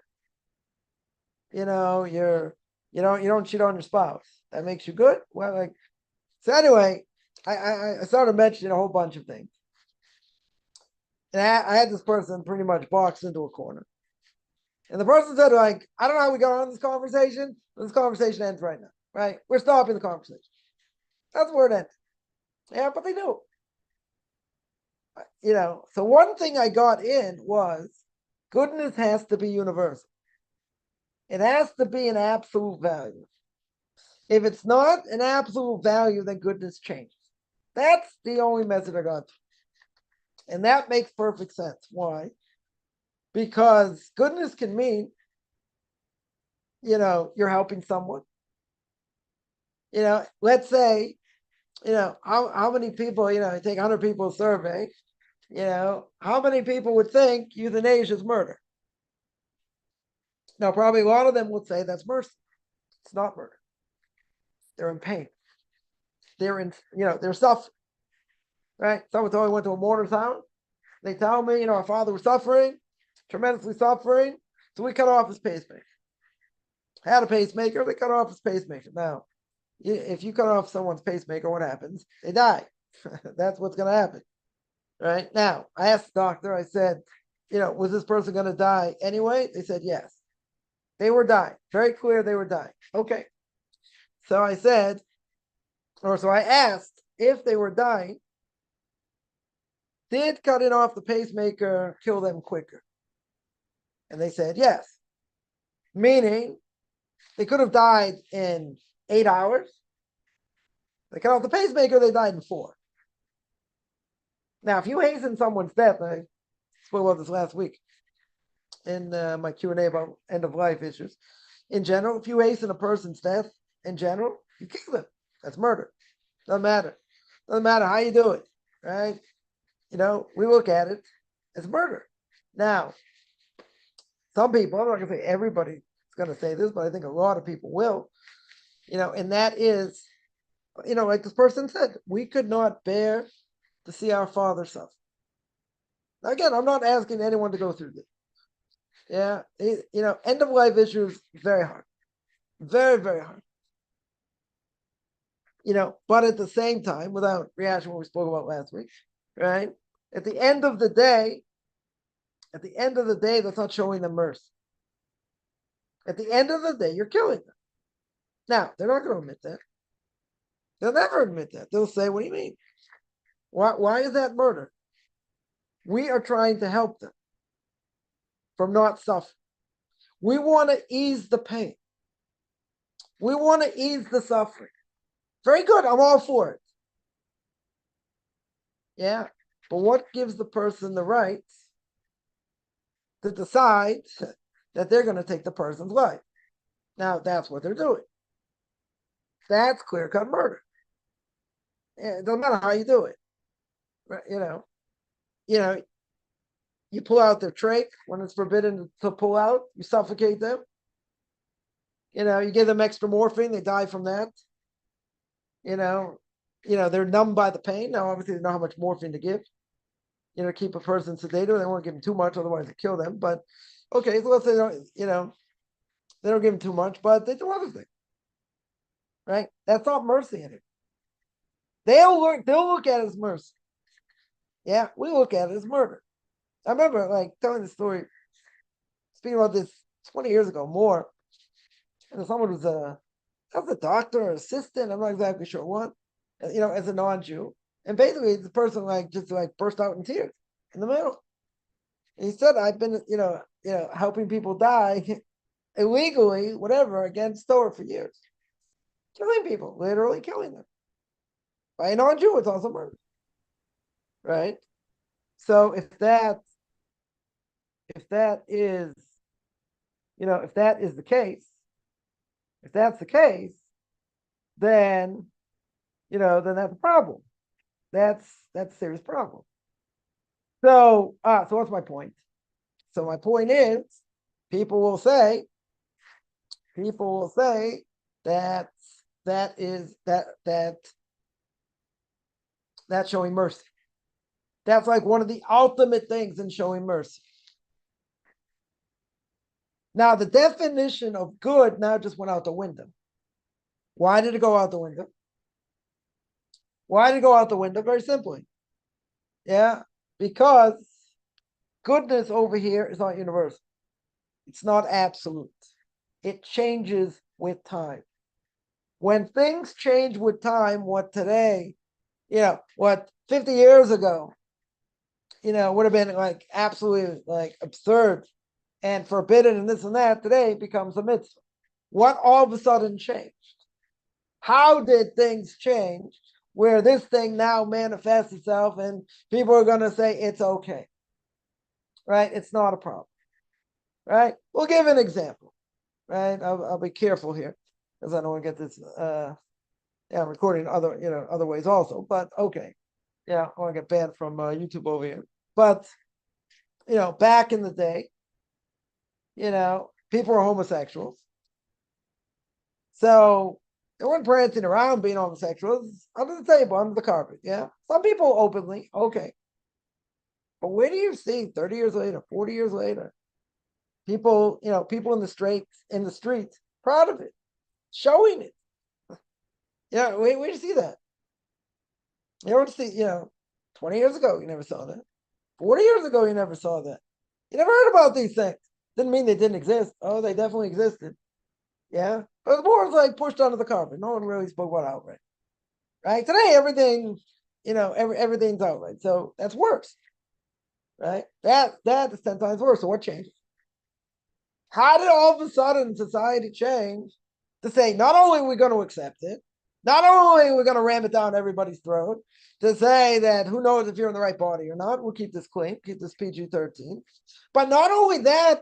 You don't cheat on your spouse. That makes you good? Well, so anyway, I started mentioning a whole bunch of things. And I had this person pretty much boxed into a corner. And the person said, I don't know how we got on this conversation, but this conversation ends right now, right? We're stopping the conversation. That's where it ends. Yeah, but they do. So one thing I got in was goodness has to be universal. It has to be an absolute value. If it's not an absolute value, then goodness changes. That's the only message I got. And that makes perfect sense. Why? Because goodness can mean, you're helping someone. Let's say, how many people, take 100 people survey, how many people would think euthanasia is murder? Now, probably a lot of them would say that's mercy. It's not murder. They're in pain. They're suffering. Right? Someone told me I went to a mourner's house. They tell me, our father was suffering, tremendously suffering. So we cut off his pacemaker. Had a pacemaker, they cut off his pacemaker. Now, if you cut off someone's pacemaker, what happens? They die. That's what's going to happen. Right? Now, I asked the doctor, I said, was this person going to die anyway? They said yes. They were dying. Very clear they were dying. Okay. So I said, Or so I asked if they were dying, did cutting off the pacemaker kill them quicker? And they said yes. Meaning they could have died in 8 hours. They cut off the pacemaker, they died in 4. Now, if you hasten someone's death, I spoke about this last week in my Q&A about end-of-life issues. In general, if you hasten a person's death, in general, you kill them. That's murder. Doesn't matter. Doesn't matter how you do it, right? We look at it as murder. Now, some people, I'm not going to say everybody is going to say this, but I think a lot of people will, and that is, like this person said, we could not bear to see our father suffer. Now, again, I'm not asking anyone to go through this. Yeah, end of life issues, very hard. Very, very hard. But at the same time, without reaction what we spoke about last week, right? At the end of the day, that's not showing them mercy. At the end of the day, you're killing them. Now, they're not going to admit that. They'll never admit that. They'll say, what do you mean? Why is that murder? We are trying to help them from not suffering. We want to ease the pain. We want to ease the suffering. Very good. I'm all for it. Yeah. But what gives the person the right to decide that they're going to take the person's life? Now, that's what they're doing. That's clear-cut murder. Yeah, it doesn't matter how you do it. You pull out their trach when it's forbidden to pull out. You suffocate them. You give them extra morphine. They die from that. They're numb by the pain. Now, obviously, they know how much morphine to give. Keep a person sedated. They won't give them too much, otherwise they kill them. But okay, so let's say they don't give them too much, but they do other things. Right? That's not mercy in it. They'll look at it as mercy. Yeah, we look at it as murder. I remember telling the story, speaking about this 20 years ago, more. And someone was a doctor or assistant, I'm not exactly sure what, as a non-Jew. And basically the person just burst out in tears in the middle. And he said, I've been, helping people die illegally, whatever, against Torah for years. Killing people, literally killing them. By a non-Jew, it's also murder. Right? So if that is, if that is the case, if that's the case, then, then that's a problem. That's a serious problem. So what's my point? So my point is, people will say that that's showing mercy. That's one of the ultimate things in showing mercy. Now, the definition of good now just went out the window. Why did it go out the window? Why did it go out the window? Very simply. Yeah, because goodness over here is not universal. It's not absolute. It changes with time. When things change with time, what today, what 50 years ago, would have been absolutely absurd and forbidden and this and that, today becomes a mitzvah. What all of a sudden changed? How did things change where this thing now manifests itself and people are going to say it's okay? Right? It's not a problem. Right? We'll give an example. Right? I'll be careful here because I don't want to get this. I'm recording other ways also. But okay. Yeah, I want to get banned from YouTube over here. But back in the day, people were homosexuals. So they weren't prancing around being homosexuals under the table, under the carpet. Yeah. Some people openly, okay. But where do you see 30 years later, 40 years later, people in the streets, proud of it, showing it? Yeah, where do you see that? You don't see, 20 years ago, you never saw that. 40 years ago, you never saw that. You never heard about these things. Didn't mean they didn't exist. Oh, they definitely existed. Yeah. But the more was pushed under the carpet. No one really spoke about outright. right? Today, everything, everything's outright. So that's worse, right? That is 10 times worse. So what changed? How did all of a sudden society change to say not only are we going to accept it, not only are we going to ram it down everybody's throat, to say that who knows if you're in the right body or not, we'll keep this clean, keep this PG-13. But not only that,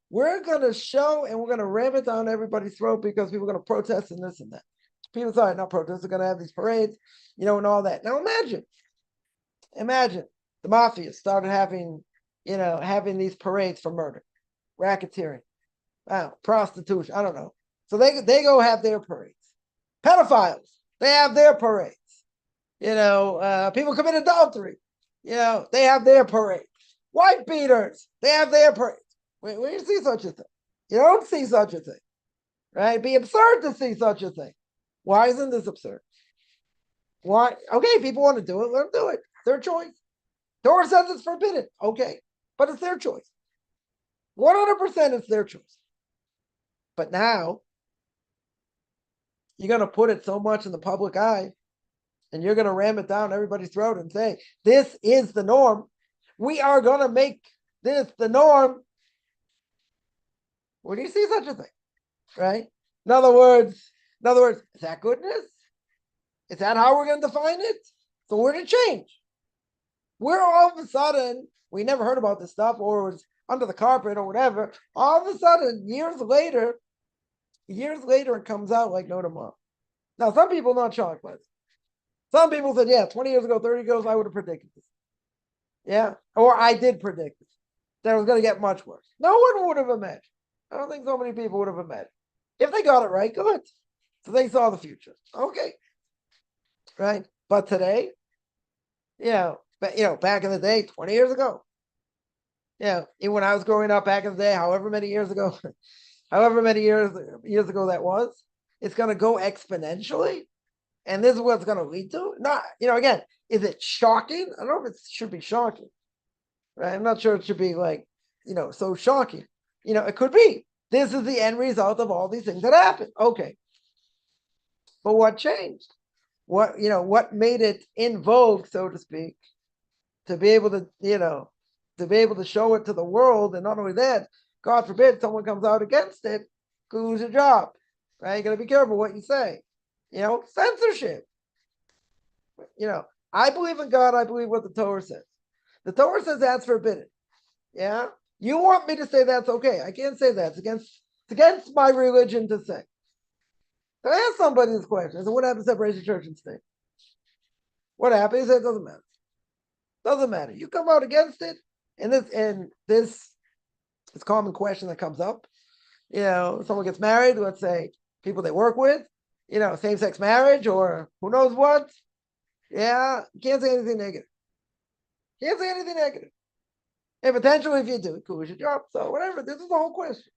we're going to show and we're going to ram it down everybody's throat because people are going to protest and this and that. People sorry, not protests, they're going to have these parades, and all that. Now imagine the mafia started having these parades for murder, racketeering, prostitution, I don't know. So they go have their parades. Pedophiles, they have their parades. People commit adultery, they have their parades. Wife beaters, they have their parades. When you see such a thing, you don't see such a thing, right? It'd be absurd to see such a thing. Why isn't this absurd? Why? Okay, people want to do it, let them do it. Their choice. Torah says it's forbidden. Okay, but it's their choice. 100% it's their choice. But now, you're going to put it so much in the public eye, and you're going to ram it down everybody's throat and say, this is the norm. We are going to make this the norm. Where do you see such a thing? Right? In other words, is that goodness? Is that how we're going to define it? So where did it change? Where all of a sudden, we never heard about this stuff, or it was under the carpet or whatever. All of a sudden, years later, it comes out like no tomorrow. Now, some people are not shocked by this. Some people said, yeah, 20 years ago, 30 years ago, I would have predicted this. Yeah, or I did predict this, that it was going to get much worse. No one would have imagined. I don't think so many people would have imagined. If they got it right, good. So they saw the future. Okay. Right? But today, back in the day, 20 years ago, even when I was growing up back in the day, however many years ago, years ago that was, it's going to go exponentially. And this is what it's going to lead to. Not, again, is it shocking? I don't know if it should be shocking, right? I'm not sure it should be like, so shocking. It could be. This is the end result of all these things that happened. Okay. But what changed? What made it in vogue, so to speak, to be able to show it to the world? And not only that, God forbid someone comes out against it, could lose your job, right? You got to be careful what you say. Censorship. I believe in God. I believe what the Torah says. The Torah says that's forbidden. Yeah. You want me to say that's okay? I can't say that. It's against my religion to say. So I ask somebody this question. I said, what happens to separation of church and state? What happens? He said, it doesn't matter. Doesn't matter. You come out against it, and this is a common question that comes up. Someone gets married, let's say people they work with, same-sex marriage or who knows what. Yeah, you can't say anything negative. Can't say anything negative. And potentially, if you do, cool, you should drop. So whatever. This is the whole question.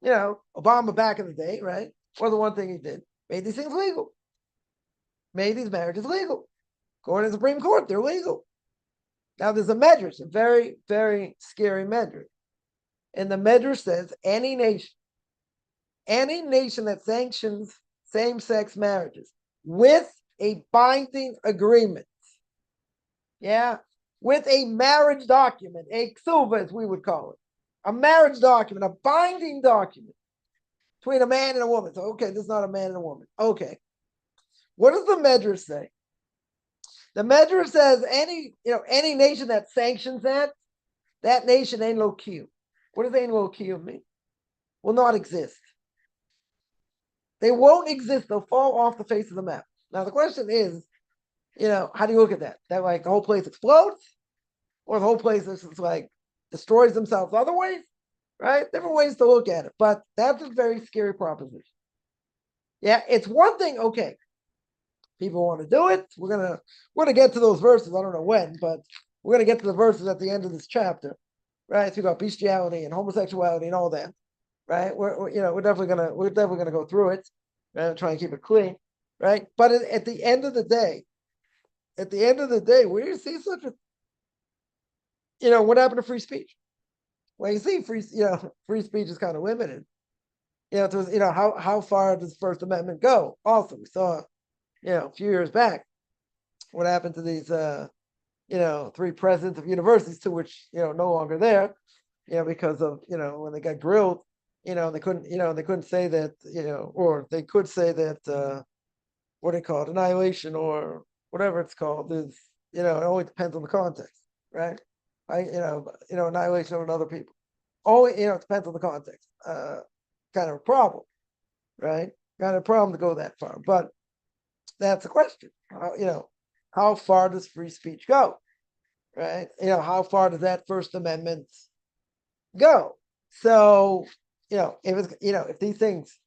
Obama back in the day, right? Was the one thing he did. Made these things legal. Made these marriages legal. According to the Supreme Court, they're legal. Now there's a medrash, a very, very scary medrash. And the medrash says any nation that sanctions same-sex marriages with a binding agreement, with a marriage document, a ksuva, as we would call it, a marriage document, a binding document between a man and a woman. So, okay, this is not a man and a woman. Okay. What does the medrash say? The medrash says any nation that sanctions that nation ain't lo kiyum. What does ain't lo kiyum mean? Will not exist. They won't exist. They'll fall off the face of the map. Now the question is, how do you look at that? That like the whole place explodes, or the whole place is like destroys themselves other ways, right? Different ways to look at it, but that's a very scary proposition. Yeah, it's one thing. Okay, people want to do it. We're gonna get to those verses. I don't know when, but we're gonna get to the verses at the end of this chapter, right? So we got bestiality and homosexuality and all that, right? We're definitely gonna go through it, right? And try and keep it clean, right? But at the end of the day, where do you see such a, what happened to free speech? Well, you see, free speech is kind of limited. How far does the First Amendment go? Also, we saw, a few years back, what happened to these, 3 presidents of universities, to which, no longer there, because of, when they got grilled, they couldn't say that, or they could say that, what do you call it, annihilation or whatever it's called is, it only depends on the context, right? Annihilation of other people. Only, it depends on the context. Kind of a problem, right? Kind of a problem to go that far. But that's the question. How far does free speech go? Right? How far does that First Amendment go? So, if these things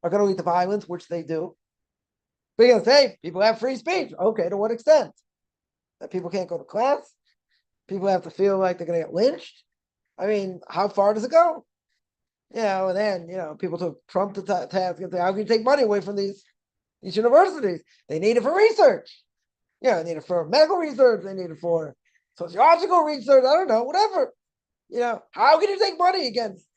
are going to lead to violence, which they do, because hey, people have free speech. Okay, to what extent? That people can't go to class? People have to feel like they're going to get lynched? I mean, how far does it go? And then, people took Trump to task and say, how can you take money away from these universities? They need it for research. They need it for medical research. They need it for sociological research. I don't know, whatever. How can you take money against,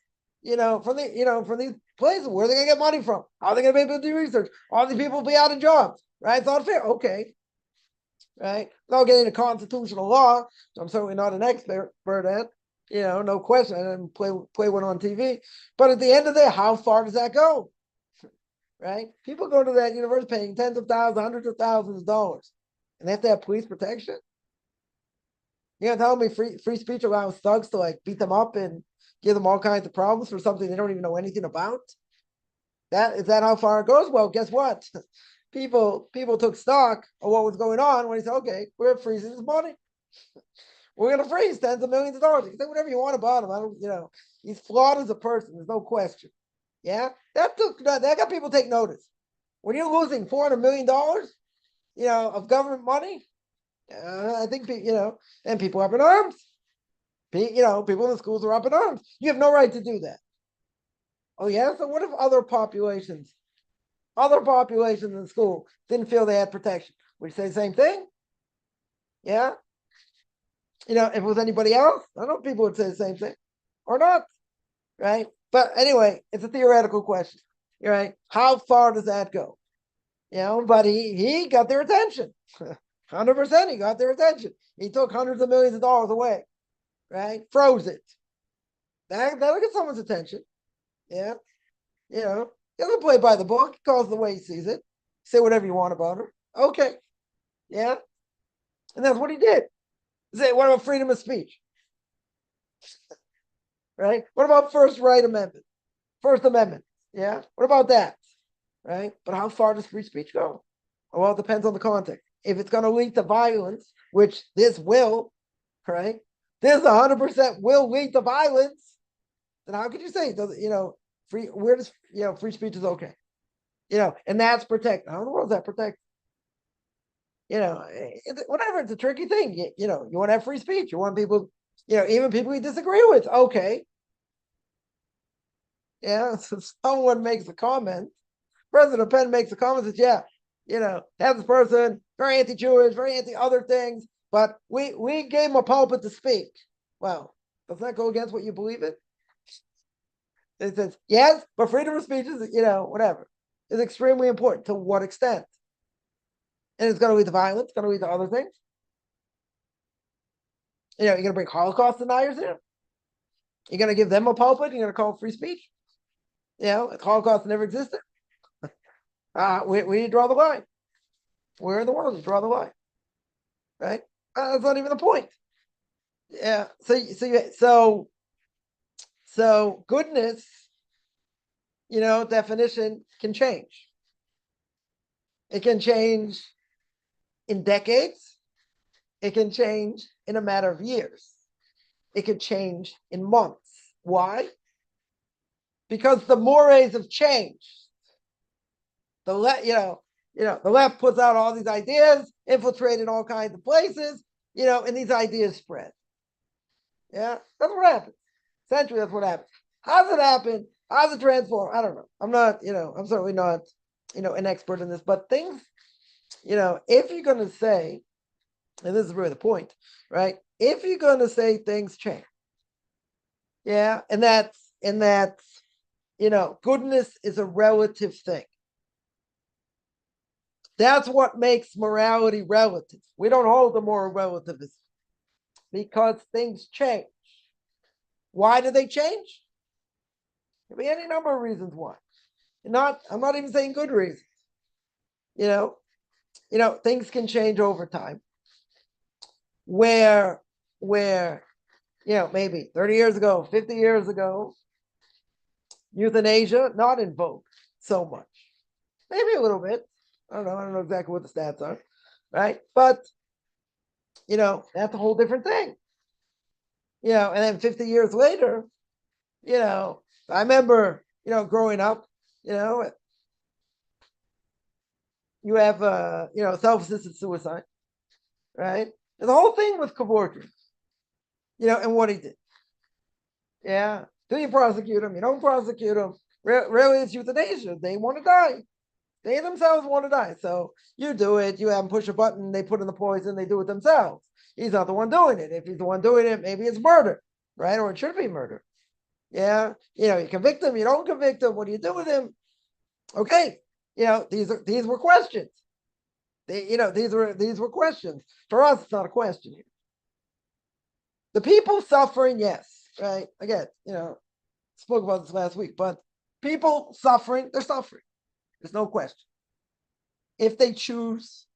from these places? Where are they going to get money from? How are they going to be able to do research? All these people will be out of jobs, right? It's unfair. Okay. Right? Without getting into constitutional law, so I'm certainly not an expert at, no question. I didn't play one on TV. But at the end of the day, how far does that go? Right? People go to that university paying tens of thousands, hundreds of thousands of dollars, and they have to have police protection. You're telling me free speech allows thugs to like beat them up and give them all kinds of problems for something they don't even know anything about? Is that how far it goes? Well, guess what? People took stock of what was going on when he said, okay, we're freezing his money. We're going to freeze tens of millions of dollars. You can say whatever you want about him. I don't, he's flawed as a person. There's no question. Yeah, that got people take notice. When you're losing $400 million, of government money, I think, and people are up in arms. People in the schools are up in arms. You have no right to do that. Oh yeah, so what if other populations in school didn't feel they had protection? Would you say the same thing? Yeah. If it was anybody else, I don't know if people would say the same thing or not, right? But anyway, it's a theoretical question, right? How far does that go? But he got their attention. 100% he got their attention. He took hundreds of millions of dollars away, right? Froze it. That'll get someone's attention. Yeah. He doesn't play by the book. He calls the way he sees it. Say whatever you want about her. Okay. Yeah. And that's what he did. Say, what about freedom of speech? Right? What about First Amendment? Yeah. What about that? Right? But how far does free speech go? Well, it depends on the context. If it's going to lead to violence, which this will, right? This 100% will lead to violence. Then how could you say, free speech is okay? And that's protected. How in the world is that protected? Whatever, it's a tricky thing. You want to have free speech. You want people, even people you disagree with. Okay. Yeah. So someone makes a comment. President Penn makes a comment that, have this person very anti-Jewish, very anti-other things, but we gave him a pulpit to speak. Well, does that go against what you believe in? It says, yes, but freedom of speech is, whatever, is extremely important. To what extent? And it's going to lead to violence, it's going to lead to other things. You're going to bring Holocaust deniers in. You're going to give them a pulpit. You're going to call it free speech. Holocaust never existed. We draw the line. Where in the world do you draw the line? Right? That's not even the point. Yeah. So goodness, definition can change. It can change in decades. It can change in a matter of years. It can change in months. Why? Because the mores have changed. The left puts out all these ideas, infiltrated all kinds of places, and these ideas spread. Yeah, that's what happens. Essentially, that's what happens. How does it happen? How does it transform? I don't know. I'm not, I'm certainly not, an expert in this, but things, if you're going to say, and this is really the point, right? If you're going to say things change, yeah, and that's, goodness is a relative thing. That's what makes morality relative. We don't hold the moral relativism because things change. Why do they change? There be any number of reasons why. I'm not even saying good reasons. You know, things can change over time. Where, maybe 30 years ago, 50 years ago, euthanasia not in vogue so much. Maybe a little bit. I don't know exactly what the stats are, right? But that's a whole different thing. And then 50 years later, I remember, growing up, you have self-assisted suicide, right? And the whole thing with Kevorkian, and what he did. Yeah. Do you prosecute him? You don't prosecute him. Really, it's euthanasia. They want to die. They themselves want to die. So you do it. You have them push a button. They put in the poison. They do it themselves. He's not the one doing it. If he's the one doing it, maybe it's murder, right? Or it should be murder. Yeah. You convict him. You don't convict him. What do you do with him? Okay. These were questions. These were questions. For us, it's not a question here. The people suffering, yes, right? Again, spoke about this last week, but people suffering, they're suffering. There's no question. If they choose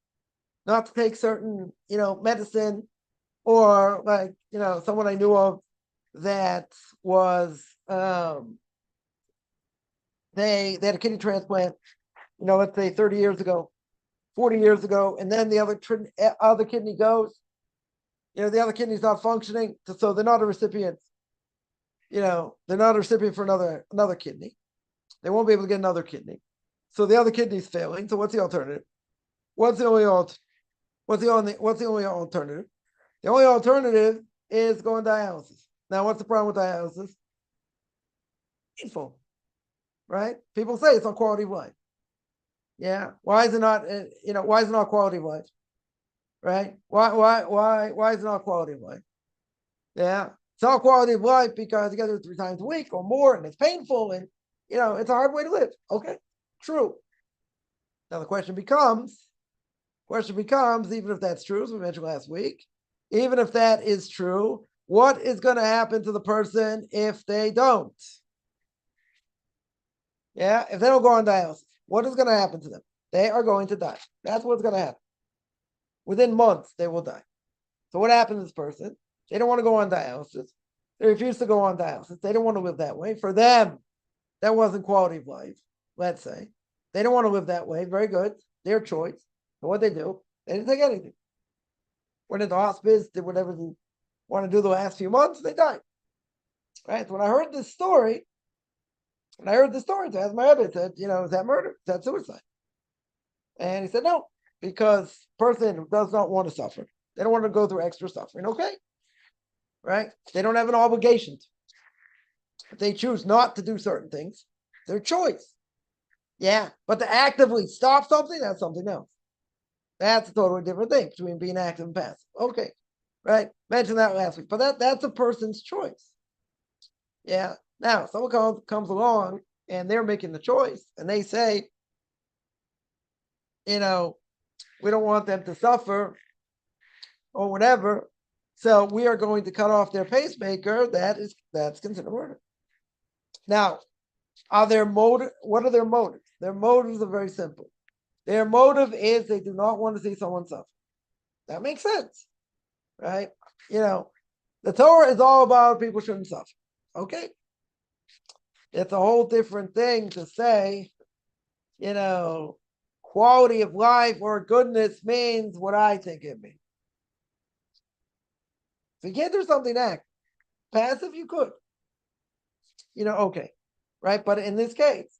not to take certain, medicine, or like, someone I knew of that was, they had a kidney transplant, let's say 30 years ago, 40 years ago, and then the other kidney goes, the other kidney's not functioning, so they're not a recipient. They're not a recipient for another kidney. They won't be able to get another kidney. So the other kidney's failing. So what's the alternative? What's the only alternative? The only alternative is going dialysis. Now, what's the problem with dialysis? Painful, right? People say it's on quality of life. Yeah. Why is it not? Why is it not quality of life? Right? Why is it not quality of life? Yeah. It's not quality of life because you got to do it 3 times a week or more, and it's painful, and it's a hard way to live. Okay, true. Now the question becomes, even if that's true, as we mentioned last week, even if that is true, what is going to happen to the person if they don't? Yeah, if they don't go on dialysis, what is going to happen to them? They are going to die. That's what's going to happen. Within months, they will die. So what happens to this person? They don't want to go on dialysis. They refuse to go on dialysis. They don't want to live that way. For them, that wasn't quality of life, let's say. They don't want to live that way. Very good. Their choice. But what they do, they didn't take anything. Went into hospice, did whatever they want to do the last few months, they died. Right? So when I heard this story, I asked my Rebbe, said, is that murder? Is that suicide? And he said, no, because person does not want to suffer. They don't want to go through extra suffering. Okay. Right? They don't have an obligation to. If they choose not to do certain things, their choice. Yeah. But to actively stop something, that's something else. That's a totally different thing between being active and passive. Okay. Right? Mentioned that last week. But that's a person's choice. Yeah. Now, someone comes along and they're making the choice and they say, we don't want them to suffer or whatever. So we are going to cut off their pacemaker. That's considered murder. Now, what are their motives? Their motives are very simple. Their motive is they do not want to see someone suffer. That makes sense, right? The Torah is all about people shouldn't suffer. Okay. It's a whole different thing to say, quality of life or goodness means what I think it means. So you can't do something active. Passive, you could. Okay. Right? But in this case,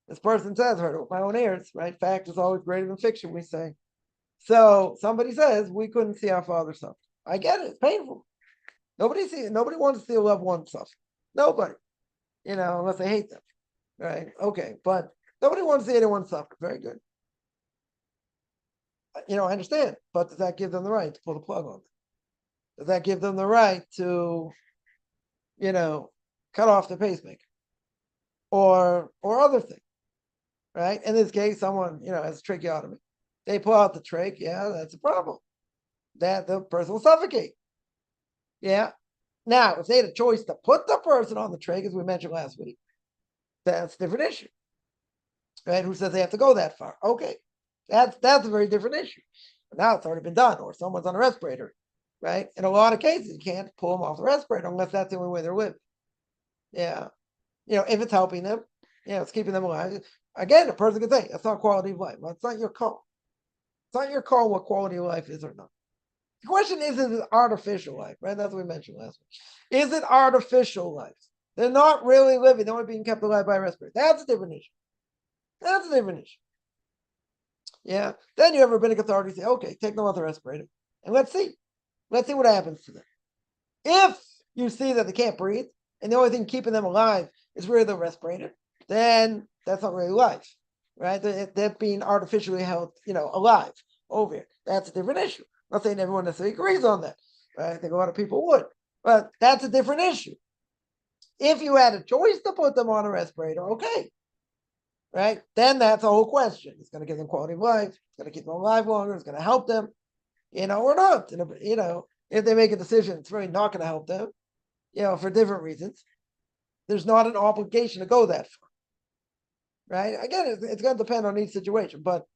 this person says, heard it with my own ears, right? Fact is always greater than fiction, we say. So somebody says, we couldn't see our father suffer. I get it. It's painful. Nobody wants to see a loved one suffer. Nobody. Unless they hate them. Right? Okay. But nobody wants to see anyone suffer. Very good. I understand. But does that give them the right to pull the plug on them? Does that give them the right to, cut off the pacemaker? Or other things? right? In this case, someone, has a tracheotomy. They pull out the trach, yeah, that's a problem. That the person will suffocate. Yeah. Now, if they had a choice to put the person on the trach, as we mentioned last week, that's a different issue. Right? Who says they have to go that far? Okay. That's a very different issue. But now it's already been done, or someone's on a respirator, right? In a lot of cases, you can't pull them off the respirator unless that's the only way they're living. Yeah. If it's helping them, it's keeping them alive. Again, a person can say, that's not quality of life. Well, it's not your call. It's not your call what quality of life is or not. The question is it artificial life, right? That's what we mentioned last week. Is it artificial life? They're not really living. They're only being kept alive by a respirator. That's a different issue. That's a different issue. Yeah. Then you have rabbinic authority say, okay, take them off the respirator. And let's see. Let's see what happens to them. If you see that they can't breathe, and the only thing keeping them alive is really the respirator, then that's not really life, right? They're being artificially held, alive over here. That's a different issue. I'm not saying everyone necessarily agrees on that, right? I think a lot of people would, but that's a different issue. If you had a choice to put them on a respirator, okay, right? Then that's a whole question. It's going to give them quality of life. It's going to keep them alive longer. It's going to help them, or not. If they make a decision, it's really not going to help them, for different reasons. There's not an obligation to go that far, right? Again, it's going to depend on each situation, but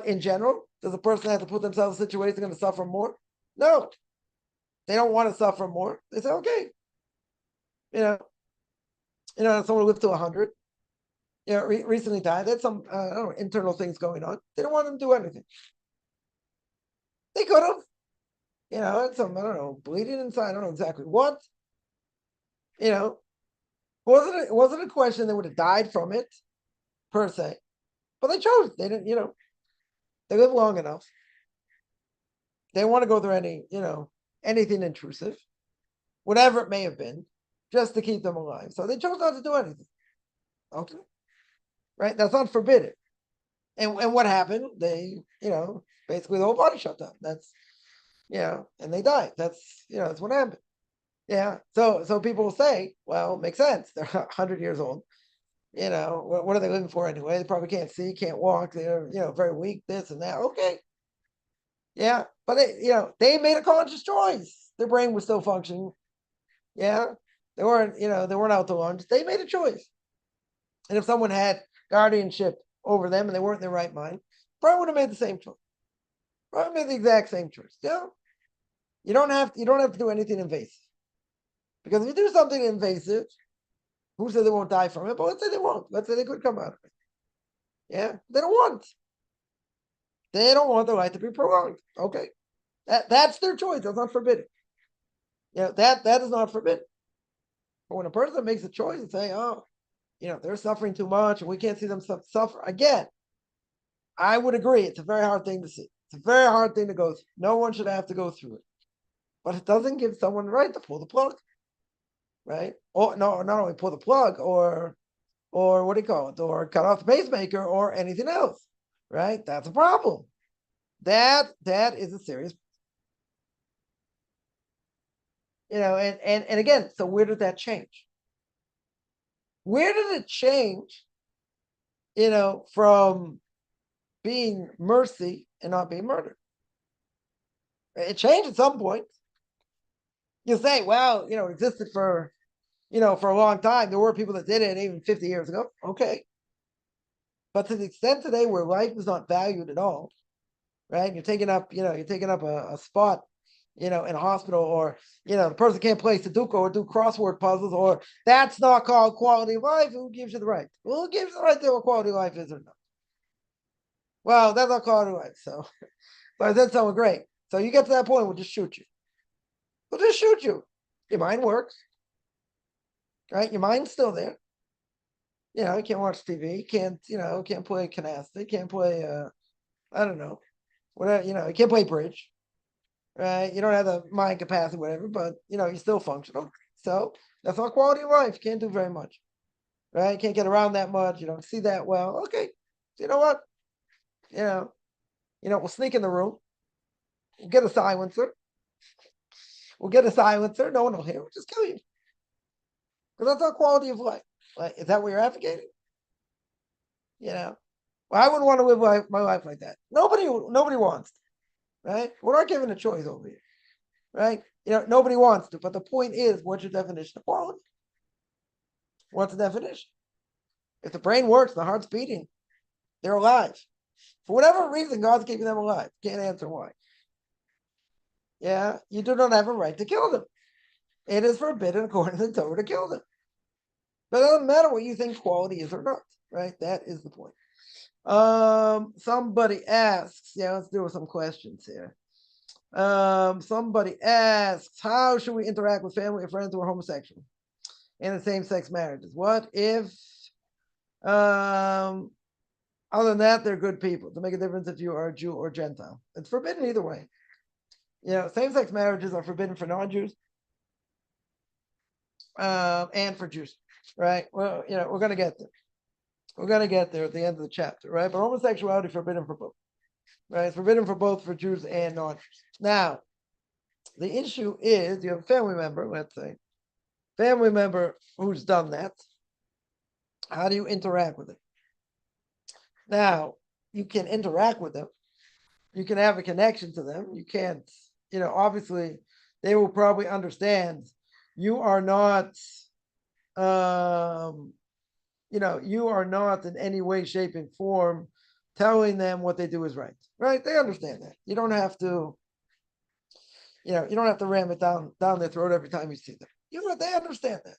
in general, does a person have to put themselves in a situation going to suffer more? No, they don't want to suffer more. They say, okay, someone lived to 100, recently died. There's some internal things going on. They don't want them to do anything. They could have, had some, bleeding inside. I don't know exactly what. Wasn't a question they would have died from it per se, but they chose. They didn't, they live long enough. They don't want to go through anything intrusive, whatever it may have been, just to keep them alive. So they chose not to do anything. Okay, right? That's not forbidden. And what happened? They, basically the whole body shut down. That's, and they died. That's, that's what happened. Yeah. So people will say, well, it makes sense. They're 100 years old. What are they living for anyway? They probably can't see, can't walk. They're, very weak, this and that. Okay. Yeah. But, they made a conscious choice. Their brain was still functioning. Yeah. They weren't out to lunch. They made a choice. And if someone had guardianship over them and they weren't in their right mind, probably would have made the same choice. Probably made the exact same choice. Yeah. You don't have to do anything invasive. Because if you do something invasive, who said they won't die from it? But let's say they won't. Let's say they could come out of it. Yeah, they don't want. They don't want their life to be prolonged. Okay, that's their choice. That's not forbidden. That is not forbidden. But when a person makes a choice and say, oh, they're suffering too much and we can't see them suffer again, I would agree. It's a very hard thing to see. It's a very hard thing to go through. No one should have to go through it. But it doesn't give someone the right to pull the plug. Right? Or no, not only pull the plug or what do you call it? Or cut off the pacemaker or anything else. Right? That's a problem. That is a serious, and again, so where did that change? Where did it change, from being mercy and not being murder? It changed at some point. You say, well, it existed for a long time. There were people that did it even 50 years ago. Okay. But to the extent today where life is not valued at all, right? You're taking up a spot, in a hospital, or, the person can't play Sudoku or do crossword puzzles, or that's not called quality of life. Who gives you the right? Who gives you the right to what quality of life is or not? Well, that's not quality of life. So I said something great. So you get to that point, we'll just shoot you. We'll just shoot you. Your mind works. Right? Your mind's still there. You can't watch TV, can't play canasta, can't play I don't know, whatever, you can't play bridge, right? You don't have the mind capacity, whatever, but you're still functional. So that's not quality of life. You can't do very much. Right? You can't get around that much, you don't see that well. Okay. So you know what? We'll sneak in the room, we'll get a silencer. No one will hear. We'll just kill you. Because that's not quality of life. Like, is that what you're advocating? Well, I wouldn't want to live my life like that. Nobody wants to, right? We're not given a choice over here, right? Nobody wants to. But the point is, what's your definition of quality? What's the definition? If the brain works, the heart's beating, they're alive. For whatever reason, God's keeping them alive. Can't answer why. Yeah, you do not have a right to kill them. It is forbidden according to the Torah to kill them. But it doesn't matter what you think quality is or not, right? That is the point. Somebody asks, let's deal with some questions here. Somebody asks, how should we interact with family or friends who are homosexual and in same-sex marriages? What if, other than that, they're good people? To make a difference if you are a Jew or Gentile. It's forbidden either way. Same-sex marriages are forbidden for non-Jews and for Jews, right? Well, we're going to get there. We're going to get there at the end of the chapter, right? But homosexuality is forbidden for both, right? It's forbidden for both for Jews and non-Jews. Now, the issue is you have a family member, let's say, family member who's done that. How do you interact with it? Now, you can interact with them. You can have a connection to them. You can't, obviously, they will probably understand you are not, you are not in any way, shape, and form telling them what they do is right. Right? They understand that. You don't have to, you don't have to ram it down their throat every time you see them. They understand that.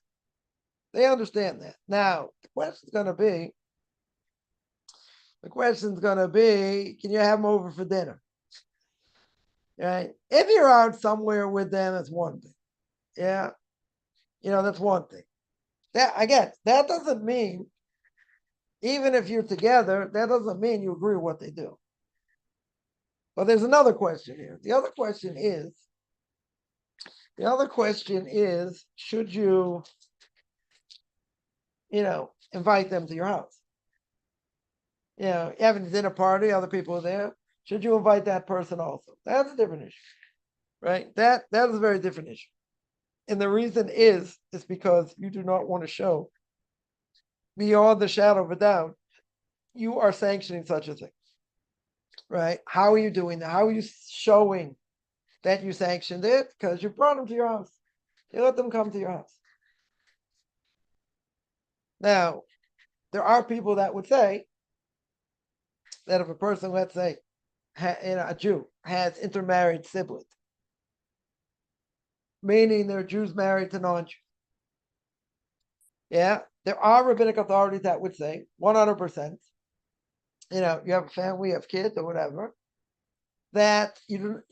They understand that. Now, the question's going to be, can you have them over for dinner? Right? If you're out somewhere with them, that's one thing. Yeah. That's one thing. That doesn't mean, even if you're together, that doesn't mean you agree with what they do. But there's another question here. The other question is, should you, invite them to your house? You're having a dinner party, other people are there. Should you invite that person also? That's a different issue, right? That is a very different issue. And the reason is because you do not want to show beyond the shadow of a doubt you are sanctioning such a thing, right? How are you doing that? How are you showing that you sanctioned it? Because you brought them to your house. You let them come to your house. Now, there are people that would say that if a person, let's say, a Jew has intermarried siblings, meaning they're Jews married to non-Jews. Yeah, there are rabbinic authorities that would say 100%. You have a family, you have kids or whatever. That if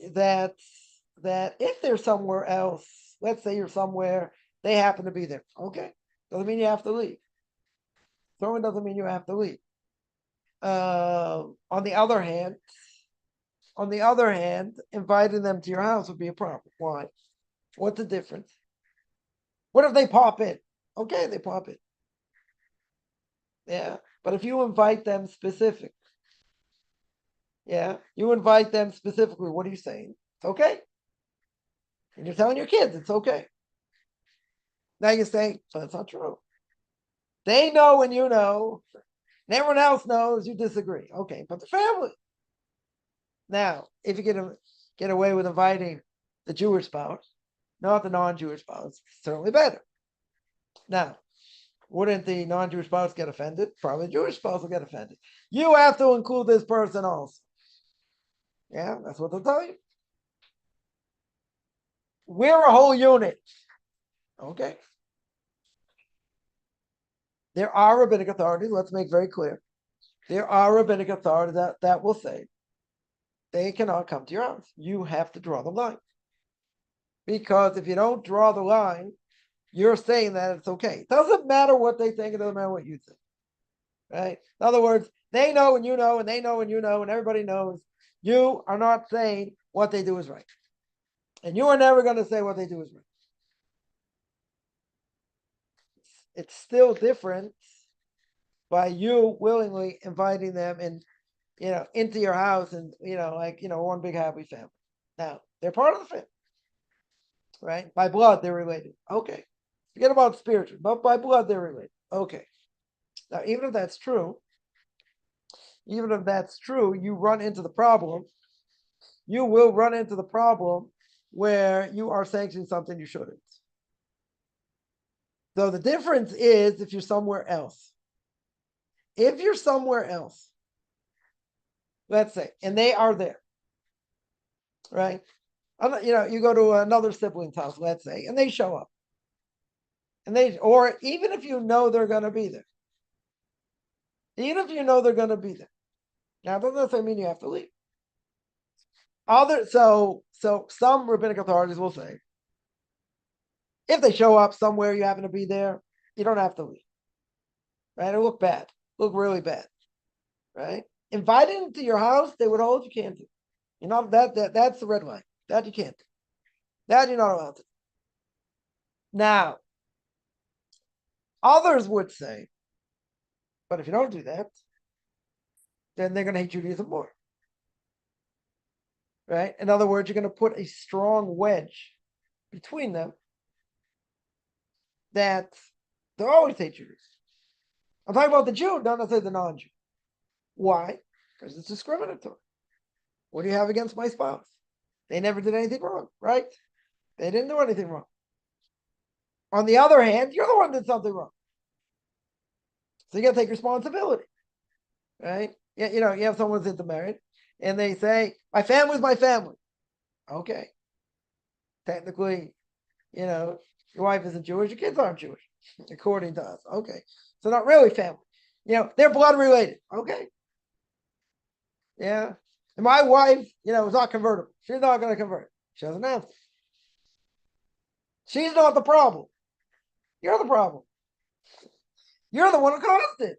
they're somewhere else, let's say you're somewhere, they happen to be there. Okay, doesn't mean you have to leave. Throwing doesn't mean you have to leave. On the other hand, inviting them to your house would be a problem. Why? What's the difference? What if they pop in? Okay, they pop in. Yeah, but if you invite them specifically, what are you saying? It's okay. And you're telling your kids it's okay. Now you're saying, but that's not true. They know and you know, and everyone else knows you disagree. Okay, but the family. Now, if you get away with inviting the Jewish spouse, not the non-Jewish spouse, certainly better. Now, wouldn't the non-Jewish spouse get offended? Probably the Jewish spouse will get offended. You have to include this person also. Yeah, that's what they'll tell you. We're a whole unit. Okay. There are rabbinic authorities, let's make very clear. There are rabbinic authorities that will say they cannot come to your house. You have to draw the line. Because if you don't draw the line, you're saying that it's okay. It doesn't matter what they think, it doesn't matter what you think. Right? In other words, they know and you know, and they know and you know, and everybody knows you are not saying what they do is right. And you are never going to say what they do is right. It's still different by you willingly inviting them into your house and, one big happy family. Now, they're part of the family, right? By blood, they're related. Okay. Forget about spiritual, but by blood, they're related. Okay. Now, even if that's true, even if that's true, you run into the problem. You will run into the problem where you are sanctioning something you shouldn't. So the difference is if you're somewhere else. If you're somewhere else, let's say, and they are there, right? You go to another sibling's house, let's say, and they show up. Or even if you know they're going to be there. Even if you know they're going to be there. Now, it doesn't necessarily mean you have to leave. So some rabbinic authorities will say, if they show up somewhere you happen to be there, you don't have to leave. Right? It'll look bad. Look really bad. Right? Invited into your house, they would hold you can't do. You know, that's the red line. That you can't do. That you're not allowed to. Now, others would say, but if you don't do that, then they're going to hate Judaism more. Right? In other words, you're going to put a strong wedge between them that they'll always hate Judaism. I'm talking about the Jew, not necessarily the non-Jew. Why? Because it's discriminatory. What do you have against my spouse? They never did anything wrong, right? They didn't do anything wrong. On the other hand, you're the one that did something wrong. So you got to take responsibility, right? You have someone who's intermarried, and they say, my family's my family. Okay. Technically, your wife isn't Jewish, your kids aren't Jewish, according to us. Okay. So not really family. They're blood related. Okay. Yeah. And my wife, is not convertible. She's not going to convert. She doesn't have to. She's not the problem. You're the problem. You're the one who caused it.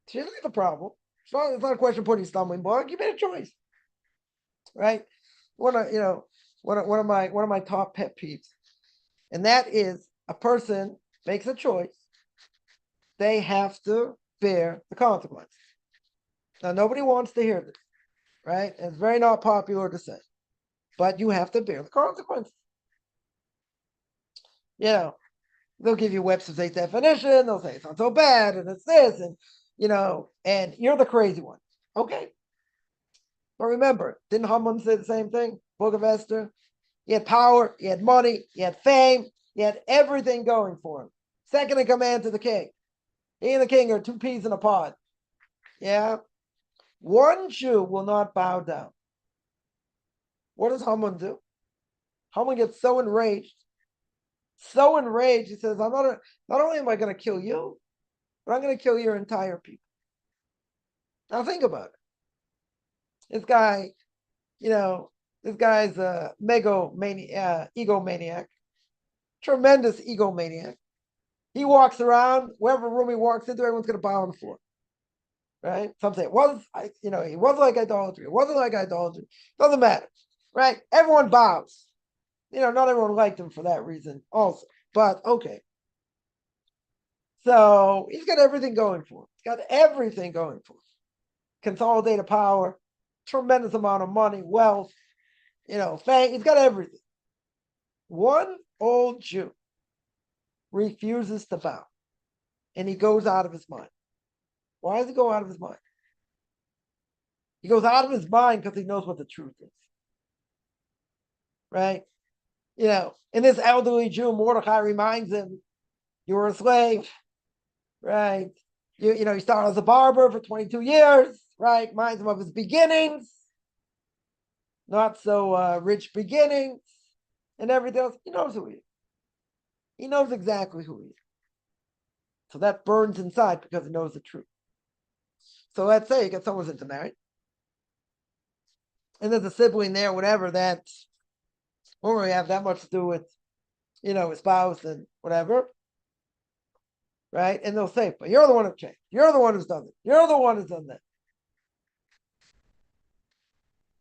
She's not the problem. It's not a question of putting stumbling block. You made a choice. Right? One of my top pet peeves. And that is a person makes a choice. They have to bear the consequences. Now, nobody wants to hear this, right? And it's very not popular to say, but you have to bear the consequences. They'll give you Webster's 8th definition. They'll say it's not so bad, and it's this, and and you're the crazy one. Okay. But remember, didn't Haman say the same thing? Book of Esther. He had power, he had money, he had fame, he had everything going for him. Second in command to the king. He and the king are two peas in a pod. Yeah. One Jew will not bow down. What does Haman do? Haman gets so enraged, he says, not only am I going to kill you, but I'm going to kill your entire people. Now think about it. This guy's a egomaniac, tremendous egomaniac. He walks around, wherever room he walks into, everyone's going to bow on the floor. Right? Some say it was like idolatry. It wasn't like idolatry. Doesn't matter. Right? Everyone bows. Not everyone liked him for that reason also. But okay. So he's got everything going for him. He's got everything going for him. Consolidated power, tremendous amount of money, wealth, fame. He's got everything. One old Jew refuses to bow. And he goes out of his mind. Why does he go out of his mind? He goes out of his mind because he knows what the truth is. Right? And this elderly Jew, Mordecai, reminds him, you were a slave. Right? You started as a barber for 22 years. Right? Reminds him of his beginnings. Not so rich beginnings. And everything else. He knows who he is. He knows exactly who he is. So that burns inside because he knows the truth. So let's say you get someone's intermarried. And there's a sibling there, whatever, that won't really have that much to do with, his spouse and whatever. Right? And they'll say, but you're the one who changed. You're the one who's done it. You're the one who's done that.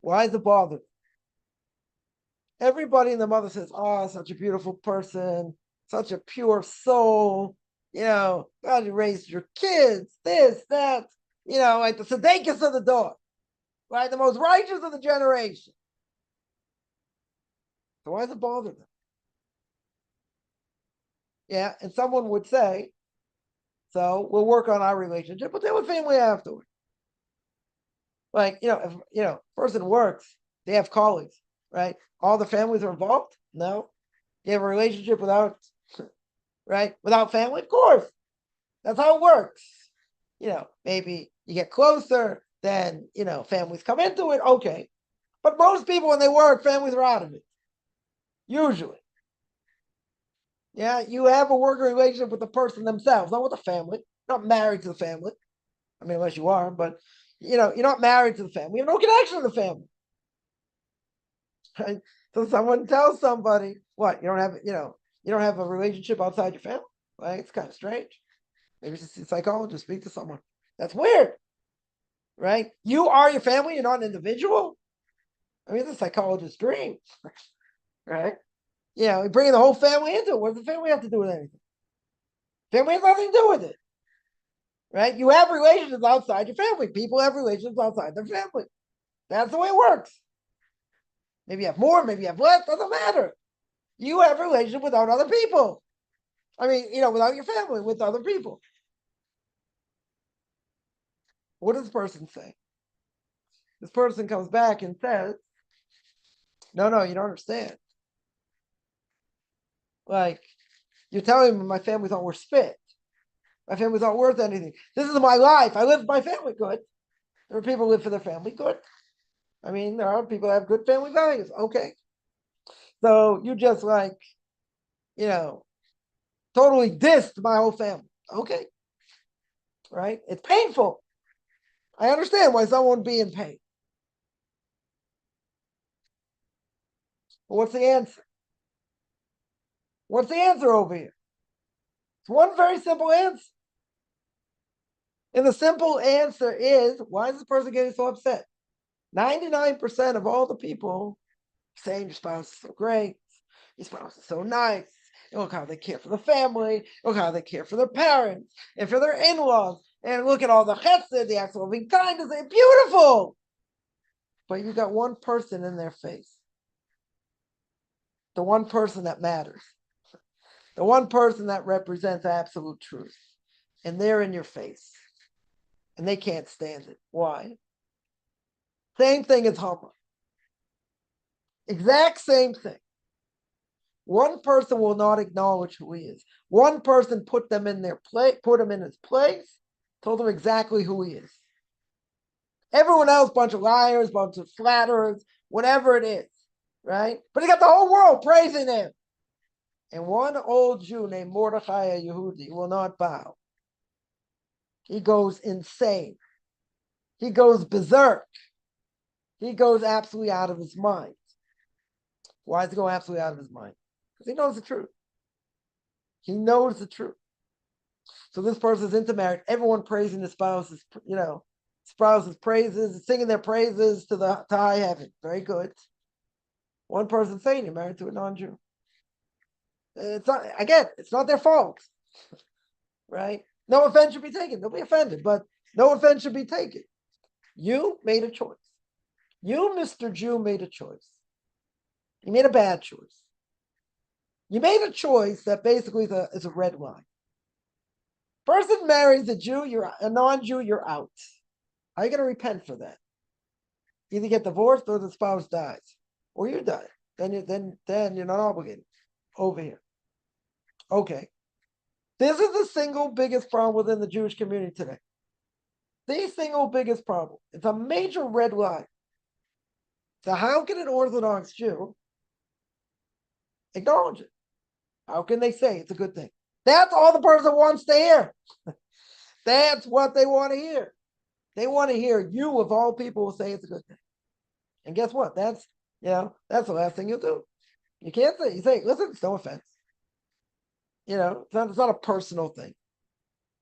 Why is it bothered? Everybody in the mother says, oh, such a beautiful person, such a pure soul. God, you raised your kids, this, that, like the Tzedekis of the door. Right? The most righteous of the generation. So why does it bother them? Yeah, and someone would say, So we'll work on our relationship, but then with family afterward. Like, if person works, they have colleagues, right? All the families are involved? No. You have a relationship without, right? Without family? Of course. That's how it works. Maybe you get closer, then, families come into it. Okay. But most people, when they work, families are out of it. Usually. Yeah, you have a working relationship with the person themselves, not with the family. You're not married to the family. I mean, unless you are, but you're not married to the family. You have no connection to the family. Right? So someone tells somebody, what, you don't have a relationship outside your family? Like, it's kind of strange. Maybe it's a psychologist, speak to someone. That's weird. Right? You are your family, you're not an individual. I mean, it's a psychologist's dream. Right? Bringing the whole family into it. What does the family have to do with anything? Family has nothing to do with it. Right? You have relationships outside your family. People have relationships outside their family. That's the way it works. Maybe you have more, maybe you have less, doesn't matter. You have a relationship without other people. I mean, without your family, with other people. What does this person say? This person comes back and says, no, you don't understand. Like, you're telling me my family's not worth spit. My family's not worth anything. This is my life. I live with my family. Good. There are people who live for their family. Good. I mean, there are people that have good family values. Okay. So you just totally dissed my whole family. Okay. Right? It's painful. I understand why someone would be in pain. But what's the answer? What's the answer over here? It's one very simple answer. And the simple answer is, why is this person getting so upset? 99% of all the people saying your spouse is so great, your spouse is so nice, look how they care for the family, look how they care for their parents and for their in-laws, and look at all the chesed, the acts of loving kindness, they're beautiful. But you got one person in their face. The one person that matters. The one person that represents absolute truth. And they're in your face. And they can't stand it. Why? Same thing as Haman. Exact same thing. One person will not acknowledge who he is. One person put them in their place, put him in his place, told them exactly who he is. Everyone else, bunch of liars, bunch of flatterers, whatever it is, right? But he got the whole world praising him. And one old Jew named Mordechai a Yehudi will not bow. He goes insane. He goes berserk. He goes absolutely out of his mind. Why does he go absolutely out of his mind? Because he knows the truth. He knows the truth. So this person is into marriage. Everyone praising the spouse's, spouse's praises, singing their praises to high heaven. Very good. One person saying you're married to a non-Jew. It's not their fault. Right? No offense should be taken. They'll be offended, but no offense should be taken. You made a choice. You, Mr. Jew, made a choice. You made a bad choice. You made a choice that basically is a red line. Person marries a Jew, you're a non-Jew, you're out. How are you going to repent for that? Either get divorced or the spouse dies, or you die. Then you're not obligated. Over here. Okay. This is the single biggest problem within the Jewish community today. The single biggest problem. It's a major red line. So how can an Orthodox Jew acknowledge it? How can they say it's a good thing? That's all the person wants to hear. That's what they want to hear. They want to hear you, of all people, say it's a good thing. And guess what? That's the last thing you'll do. You can't say, listen, it's no offense. It's not a personal thing.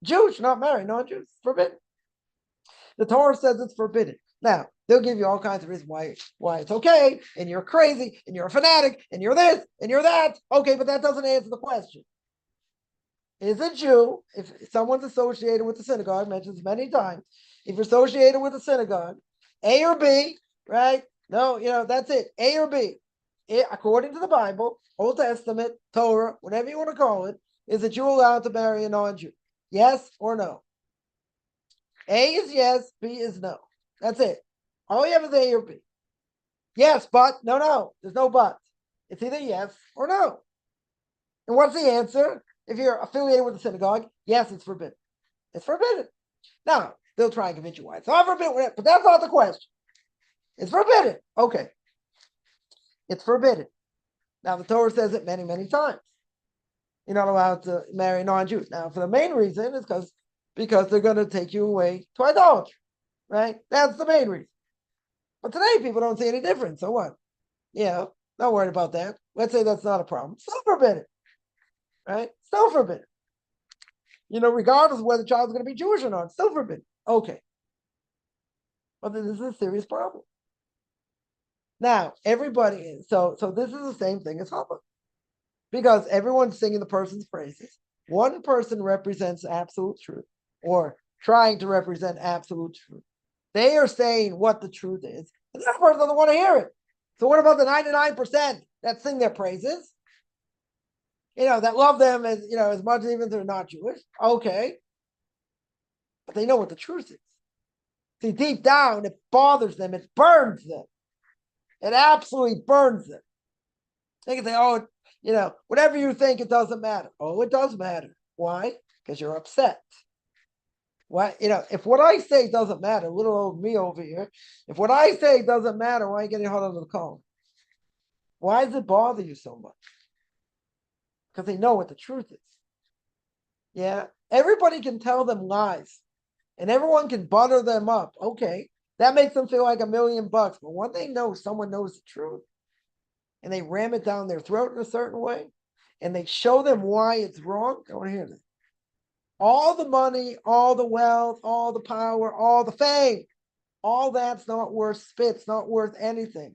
Jews not marry non-Jews. Forbidden. The Torah says it's forbidden. Now, they'll give you all kinds of reasons why it's okay, and you're crazy, and you're a fanatic, and you're this, and you're that. Okay, but that doesn't answer the question. Is a Jew, if someone's associated with the synagogue, mentions many times, if you're associated with the synagogue, A or B, right? No, that's it. A or B. According to the Bible, Old Testament, Torah, whatever you want to call it, is a Jew allowed to marry a non-Jew? Yes or no. A is yes, B is no. That's it. All you have is A or B. Yes, but no. There's no but. It's either yes or no. And what's the answer? If you're affiliated with the synagogue, yes, it's forbidden. It's forbidden. Now, they'll try and convince you why it's not forbidden, but that's not the question. It's forbidden. Okay. It's forbidden. Now, the Torah says it many, many times. You're not allowed to marry non-Jews. Now, for the main reason is because they're going to take you away to idolatry, right? That's the main reason. But today, people don't see any difference. So what? Yeah, not worried about that. Let's say that's not a problem. Still forbidden, right? Still forbidden. Regardless of whether the child's going to be Jewish or not, still forbidden. Okay. But this is a serious problem. Now, everybody is. So this is the same thing as Haba. Because everyone's singing the person's praises. One person represents absolute truth or trying to represent absolute truth. They are saying what the truth is. And the other person doesn't want to hear it. So what about the 99% that sing their praises? That love them as much even if they're not Jewish. Okay. But they know what the truth is. See, deep down, it bothers them. It burns them. It absolutely burns them. They can say, whatever you think, it doesn't matter. Oh, it does matter. Why? Because you're upset. Why? If what I say doesn't matter, little old me over here, if what I say doesn't matter, why are you getting hot under the collar? Why does it bother you so much? Because they know what the truth is. Yeah. Everybody can tell them lies. And everyone can butter them up. Okay. That makes them feel like $1 million. But when they know someone knows the truth and they ram it down their throat in a certain way and they show them why it's wrong, I want to hear that. All the money, all the wealth, all the power, all the fame, all that's not worth spit. It's not worth anything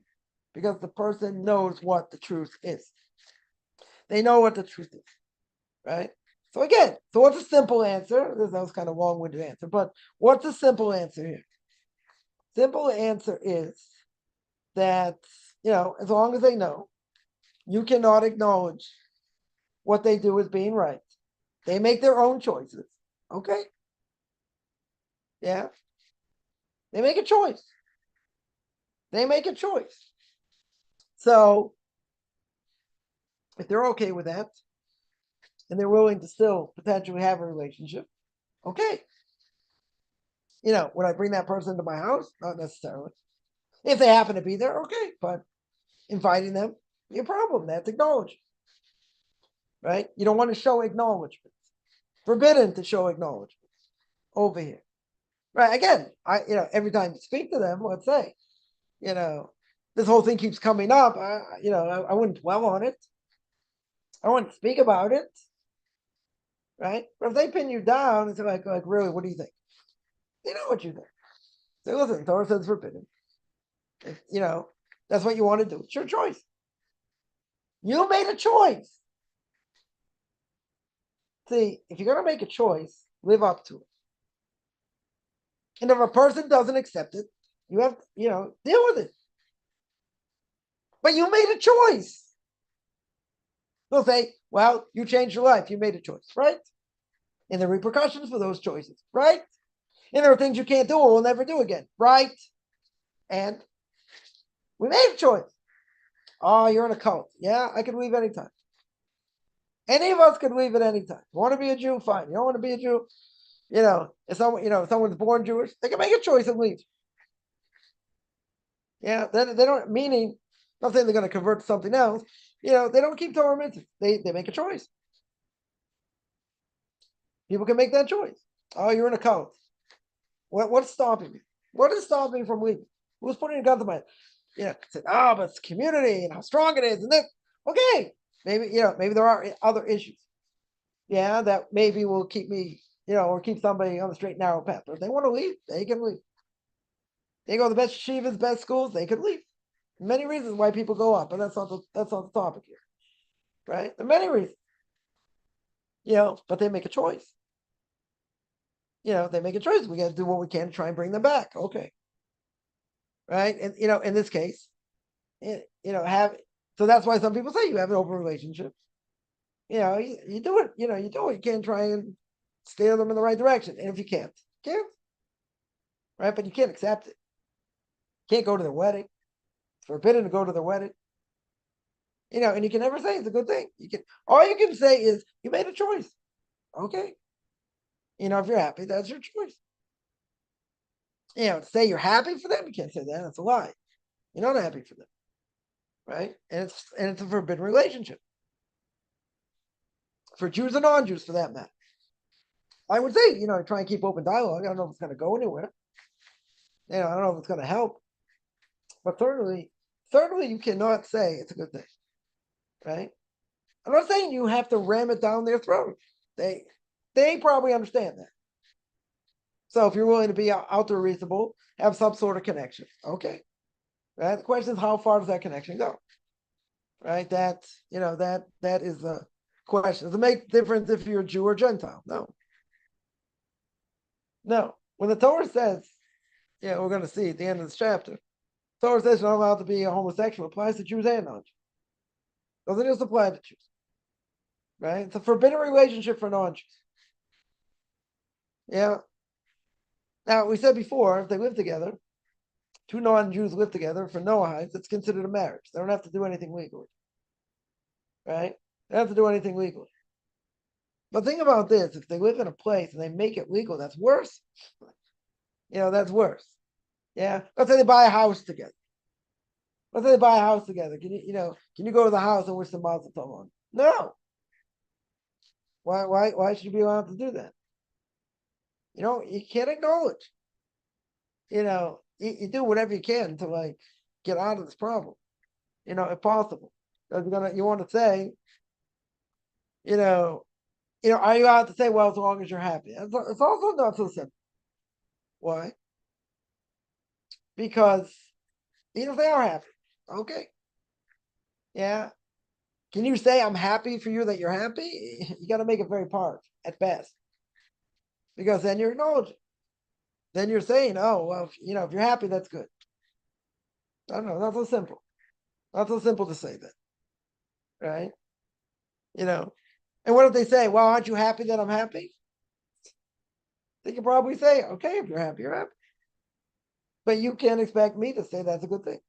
because the person knows what the truth is. They know what the truth is, right? So again, what's a simple answer? That was kind of a long-winded answer, but what's a simple answer here? Simple answer is that, as long as they know, you cannot acknowledge what they do as being right. They make their own choices. Okay? Yeah? They make a choice. They make a choice. So, if they're okay with that, and they're willing to still potentially have a relationship, okay. Would I bring that person to my house? Not necessarily. If they happen to be there, okay. But inviting them, be a problem. That's acknowledged. Right? You don't want to show acknowledgement. Forbidden to show acknowledgement over here. Right? Again, every time you speak to them, let's say, this whole thing keeps coming up. I wouldn't dwell on it. I wouldn't speak about it. Right? But if they pin you down, it's like really, what do you think? They know what you think. Say, listen, Torah says forbidden. If, that's what you want to do. It's your choice. You made a choice. See, if you're going to make a choice, live up to it. And if a person doesn't accept it, you have, deal with it. But you made a choice. They'll say, well, you changed your life. You made a choice, right? And the repercussions for those choices, right? And there are things you can't do or will never do again, right? And we made a choice. Oh, you're in a cult. Yeah, I can leave anytime. Any of us could leave at any time. You want to be a Jew? Fine. You don't want to be a Jew? If someone's born Jewish, they can make a choice and leave. Yeah, they don't, meaning, not saying they're going to convert to something else. They don't keep Torah mitzvahs. They make a choice. People can make that choice. Oh, you're in a cult. What's stopping me? What is stopping me from leaving? Who's putting a gun to my head? Said, but it's community and how strong it is. And then, okay, maybe there are other issues. Yeah, that maybe will keep me, or keep somebody on the straight and narrow path. But if they want to leave, they can leave. They go to the best yeshivas, best schools, they can leave. Many reasons why people go up, but that's not the topic here. Right? There are many reasons. But they make a choice. They make a choice. We got to do what we can to try and bring them back. Okay. Right? And in this case, so that's why some people say you have an open relationship. You do it. You can't try and steer them in the right direction. And if you can't, right? But you can't accept it. You can't go to their wedding. It's forbidden to go to their wedding. And you can never say it's a good thing. All you can say is you made a choice. Okay. If you're happy, that's your choice. To say you're happy for them, you can't say that. That's a lie. You're not happy for them. Right? And it's a forbidden relationship. For Jews and non-Jews, for that matter. I would say, try and keep open dialogue. I don't know if it's going to go anywhere. I don't know if it's going to help. But thirdly, you cannot say it's a good thing. Right? I'm not saying you have to ram it down their throat. They probably understand that. So if you're willing to be out there reasonable, have some sort of connection. Okay. Right? The question is, how far does that connection go? Right? That is the question. Does it make difference if you're a Jew or Gentile? No. No. When the Torah says, we're going to see at the end of this chapter, the Torah says you're not allowed to be a homosexual, applies to Jews and non-Jews. Doesn't just apply to Jews. Right? It's a forbidden relationship for non-Jews. Yeah. Now, we said before, if they live together, two non-Jews live together for Noahites, it's considered a marriage. They don't have to do anything legally. Right? They don't have to do anything legally. But think about this. If they live in a place and they make it legal, that's worse. That's worse. Yeah. Let's say they buy a house together. Can you go to the house and wish the mazel tov on? No. Why should you be allowed to do that? You can't acknowledge. You do whatever you can to get out of this problem. If possible. Because you want to say, are you allowed to say, well, as long as you're happy? It's also not so simple. Why? Because even if they are happy, okay. Yeah. Can you say I'm happy for you that you're happy? You got to make it very part at best. Because then you're acknowledging. Then you're saying, oh, well, if you're happy, that's good. I don't know. Not so simple. Not so simple to say that. Right? And what if they say, well, aren't you happy that I'm happy? They can probably say, okay, if you're happy, you're happy. But you can't expect me to say that's a good thing.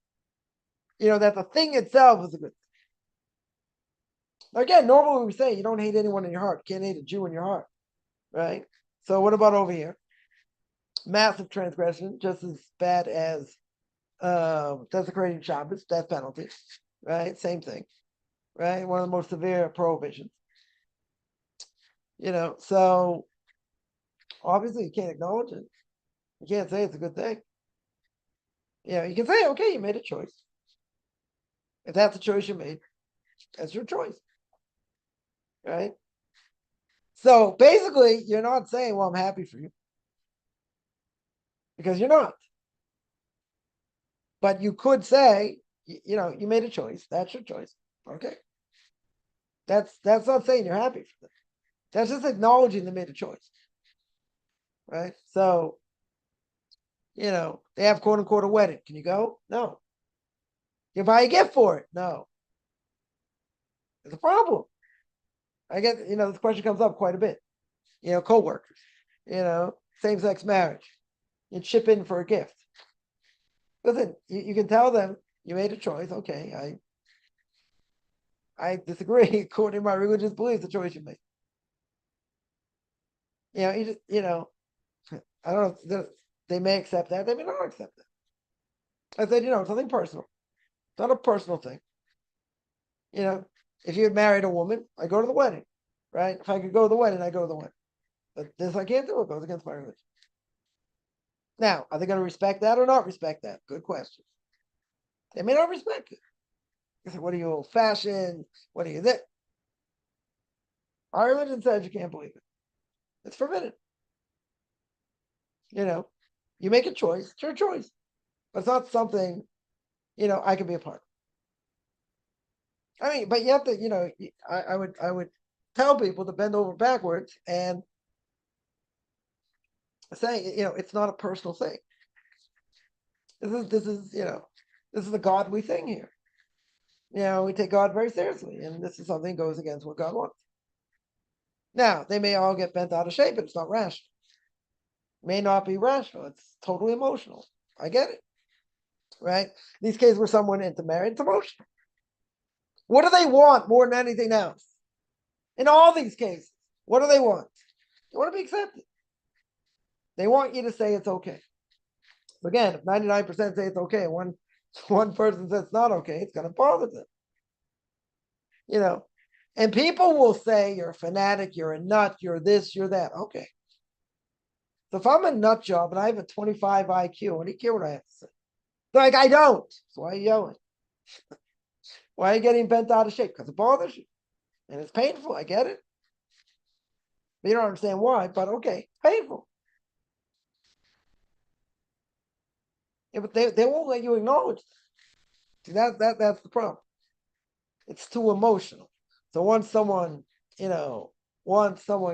That the thing itself is a good thing. Again, normally we say you don't hate anyone in your heart. You can't hate a Jew in your heart. Right? So what about over here? Massive transgression, just as bad as desecrating Shabbos, death penalty. Right? Same thing. Right? One of the most severe prohibitions. So obviously you can't acknowledge it. You can't say it's a good thing. You can say, okay, you made a choice. If that's the choice you made, that's your choice. Right? So basically, you're not saying, well, I'm happy for you. Because you're not. But you could say, you made a choice. That's your choice. Okay. That's not saying you're happy for them. That's just acknowledging they made a choice. Right? So, they have quote unquote a wedding. Can you go? No. You buy a gift for it? No. There's a problem. I get, this question comes up quite a bit. Co-workers, same-sex marriage. You chip in for a gift. Listen, you can tell them you made a choice. Okay, I disagree. According to my religious beliefs, the choice you made. I don't know. They may accept that. They may not accept that. I said, it's something personal. It's not a personal thing. If you had married a woman, I go to the wedding, right? If I could go to the wedding, I go to the wedding. But this I can't do. It goes against my religion. Now, are they going to respect that or not respect that? Good question. They may not respect it. They say, what are you, old-fashioned? What are you this? Our religion says you can't believe it. It's forbidden. You make a choice. It's your choice. But it's not something, I can be a part of. I mean, but you have to, I would tell people to bend over backwards and say, it's not a personal thing. This is a godly thing here. We take God very seriously, and this is something that goes against what God wants. Now, they may all get bent out of shape, but it's not rational. It may not be rational. It's totally emotional. I get it. Right? In these cases where someone intermarried, it's emotional. What do they want more than anything else? In all these cases, what do they want? They want to be accepted. They want you to say it's okay. Again, if 99% say it's okay, one person says it's not okay, it's going to bother them. And people will say you're a fanatic, you're a nut, you're this, you're that. Okay. So if I'm a nut job and I have a 25 IQ, what do you care what I have to say? They're like, I don't. So why are you yelling? Why are you getting bent out of shape? Because it bothers you. And it's painful. I get it. But you don't understand why, but okay, it's painful. Yeah, but they won't let you acknowledge that. See, that's the problem. It's too emotional. So once someone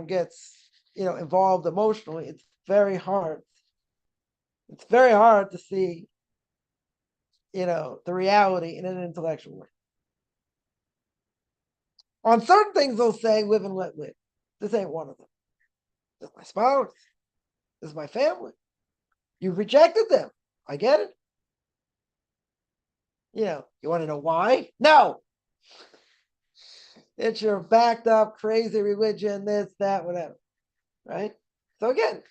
gets, involved emotionally, it's very hard. It's very hard to see, the reality in an intellectual way. On certain things, they'll say, live and let live. This ain't one of them. This is my spouse. This is my family. You've rejected them. I get it. You want to know why? No. It's your backed up, crazy religion, this, that, whatever. Right? So again,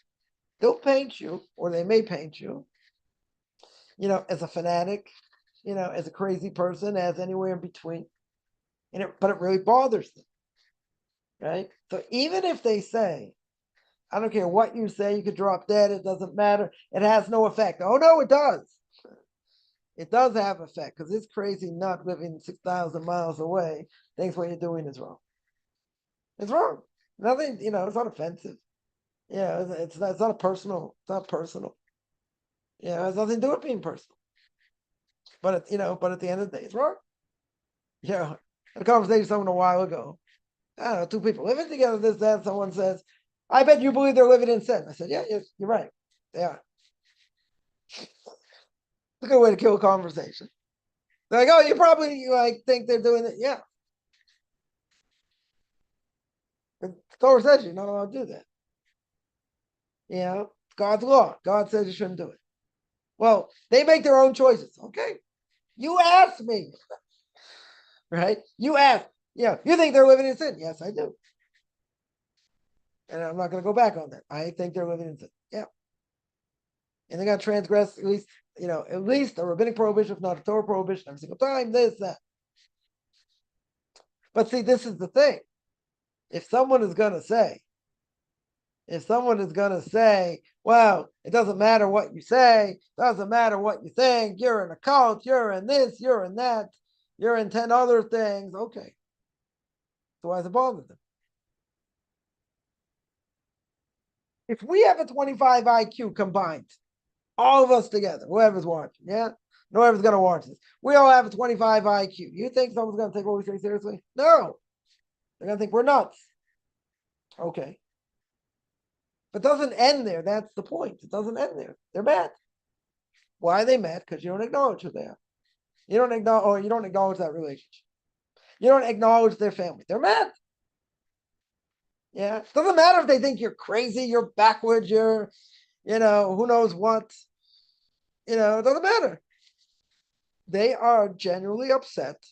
they'll paint you, or they may paint you, as a fanatic, as a crazy person, as anywhere in between. But it really bothers them. Right? So even if they say, I don't care what you say, you could drop dead, it doesn't matter, it has no effect. Oh no, it does. It does have effect, because this crazy nut living 6,000 miles away thinks what you're doing is wrong. It's wrong. Nothing, it's not offensive. It's not personal. It's not personal. It has nothing to do with being personal. But at the end of the day, it's wrong. I had a conversation with someone a while ago. I don't know, two people living together, this, that. Someone says, I bet you believe they're living in sin. I said, yeah, you're right. They are. It's a good way to kill a conversation. They're like, oh, you probably think they're doing it. Yeah. But the Torah says you're not allowed to do that. God's law. God says you shouldn't do it. Well, they make their own choices. Okay. You asked me. Right? You asked. Yeah. You think they're living in sin? Yes, I do. And I'm not going to go back on that. I think they're living in sin. Yeah. And they're going to transgress at least a rabbinic prohibition, if not a Torah prohibition, every single time, this, that. But see, this is the thing. If someone is going to say, well, it doesn't matter what you say, doesn't matter what you think, you're in a cult, you're in this, you're in that, you're in 10 other things, okay. So why does it bother them? If we have a 25 IQ combined, all of us together, whoever's watching, whoever's going to watch this, we all have a 25 IQ. You think someone's going to take what we say seriously? No. They're going to think we're nuts. Okay. But it doesn't end there. That's the point. It doesn't end there. They're mad. Why are they mad? Because you don't acknowledge who they are. You don't acknowledge that relationship. You don't acknowledge their family. They're mad. Yeah. It doesn't matter if they think you're crazy, you're backwards, you're, who knows what. It doesn't matter. They are genuinely upset,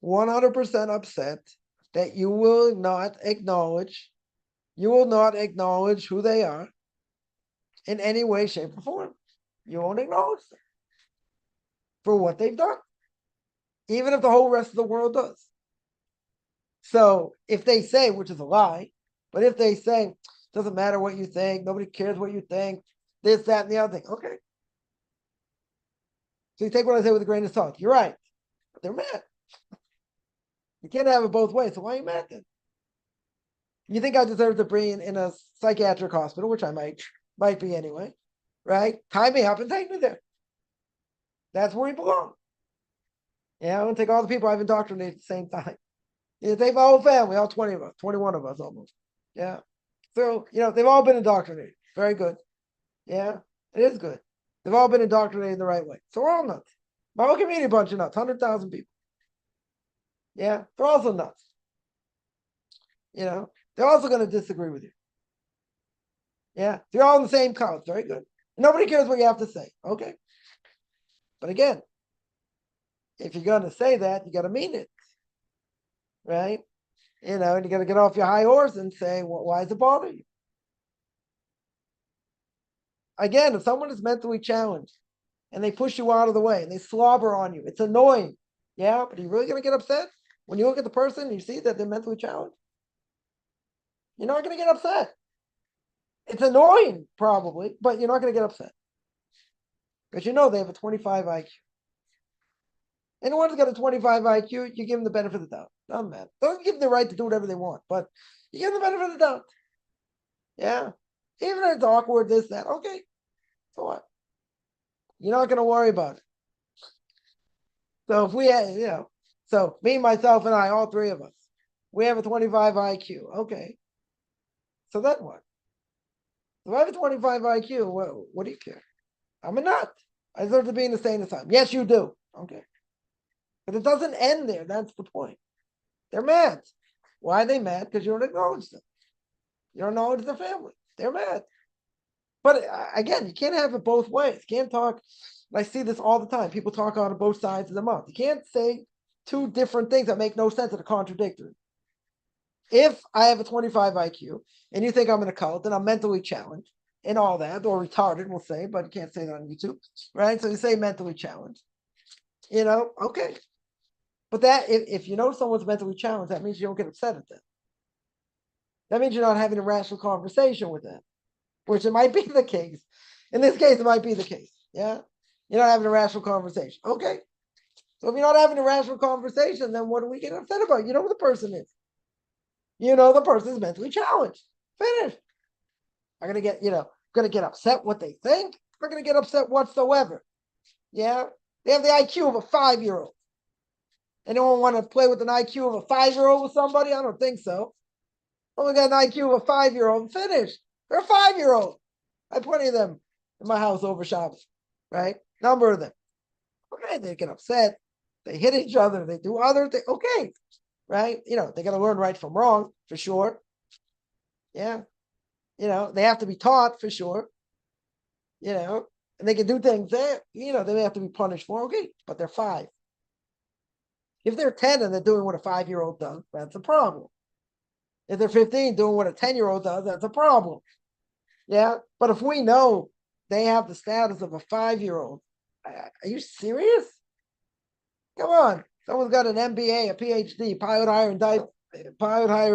100% upset that you will not acknowledge who they are in any way, shape, or form. You won't acknowledge them for what they've done, even if the whole rest of the world does. So if they say, which is a lie, but if they say, doesn't matter what you think, nobody cares what you think, this, that, and the other thing, okay. So you take what I say with a grain of salt. You're right. But they're mad. You can't have it both ways. So why are you mad then? You think I deserve to be in a psychiatric hospital, which I might be anyway, right? Tie me up and take me there. That's where we belong. I'm going to take all the people I've indoctrinated at the same time. Take my whole family, all 20 of us, 21 of us almost. Yeah. So, they've all been indoctrinated. Very good. Yeah, it is good. They've all been indoctrinated in the right way. So we're all nuts. My whole community, a bunch of nuts, 100,000 people. Yeah, they're also nuts. they're also going to disagree with you. Yeah, you're all in the same cult. Very good. Nobody cares what you have to say. Okay. But again, if you're going to say that, you got to mean it. Right? And you got to get off your high horse and say, well, why does it bother you? Again, if someone is mentally challenged and they push you out of the way and they slobber on you, it's annoying. Yeah, but are you really going to get upset? When you look at the person and you see that they're mentally challenged, you're not going to get upset. It's annoying, probably, but you're not going to get upset. Because they have a 25 IQ. Anyone's got a 25 IQ, you give them the benefit of the doubt. Doesn't matter. Don't give them the right to do whatever they want, but you give them the benefit of the doubt. Yeah. Even if it's awkward, this, that, okay. So what? You're not going to worry about it. So if we had, so me, myself, and I, all three of us, we have a 25 IQ. Okay. So then what? If I have a 25 IQ, what do you care? I'm a nut. I deserve to be in the same asylum. Yes, you do. Okay. But it doesn't end there. That's the point. They're mad. Why are they mad? Because you don't acknowledge them. You don't acknowledge their family. They're mad. But again, you can't have it both ways. You can't talk. I see this all the time. People talk on both sides of the mouth. You can't say two different things that make no sense that are contradictory. If I have a 25 IQ and you think I'm in a cult, then I'm mentally challenged and all that, or retarded, we'll say, but you can't say that on YouTube, right? So you say mentally challenged, okay. But that, if someone's mentally challenged, that means you don't get upset at them. That means you're not having a rational conversation with them, which it might be the case. In this case, it might be the case. Yeah. You're not having a rational conversation. Okay. So if you're not having a rational conversation, then what are we getting upset about? You know who the person is. The person's mentally challenged. Finish. I'm gonna get upset what they think. I'm not gonna get upset whatsoever. Yeah. They have the IQ of a 5-year-old. Anyone want to play with an IQ of a 5-year-old with somebody? I don't think so. Only got an IQ of a 5-year-old. Finish. They're a 5-year-old. I have plenty of them in my house over Shabbos, right? Number of them. Okay, they get upset. They hit each other. They do other things. Okay, right? They got to learn right from wrong for sure. Yeah. They have to be taught for sure. And they can do things that, they may have to be punished for. Okay, but they're 5. If they're 10 and they're doing what a 5-year-old does, that's a problem. If they're 15 doing what a 10-year-old does, that's a problem. Yeah. But if we know they have the status of a 5-year-old, are you serious? Come on. Someone's got an MBA, a PhD, pilot higher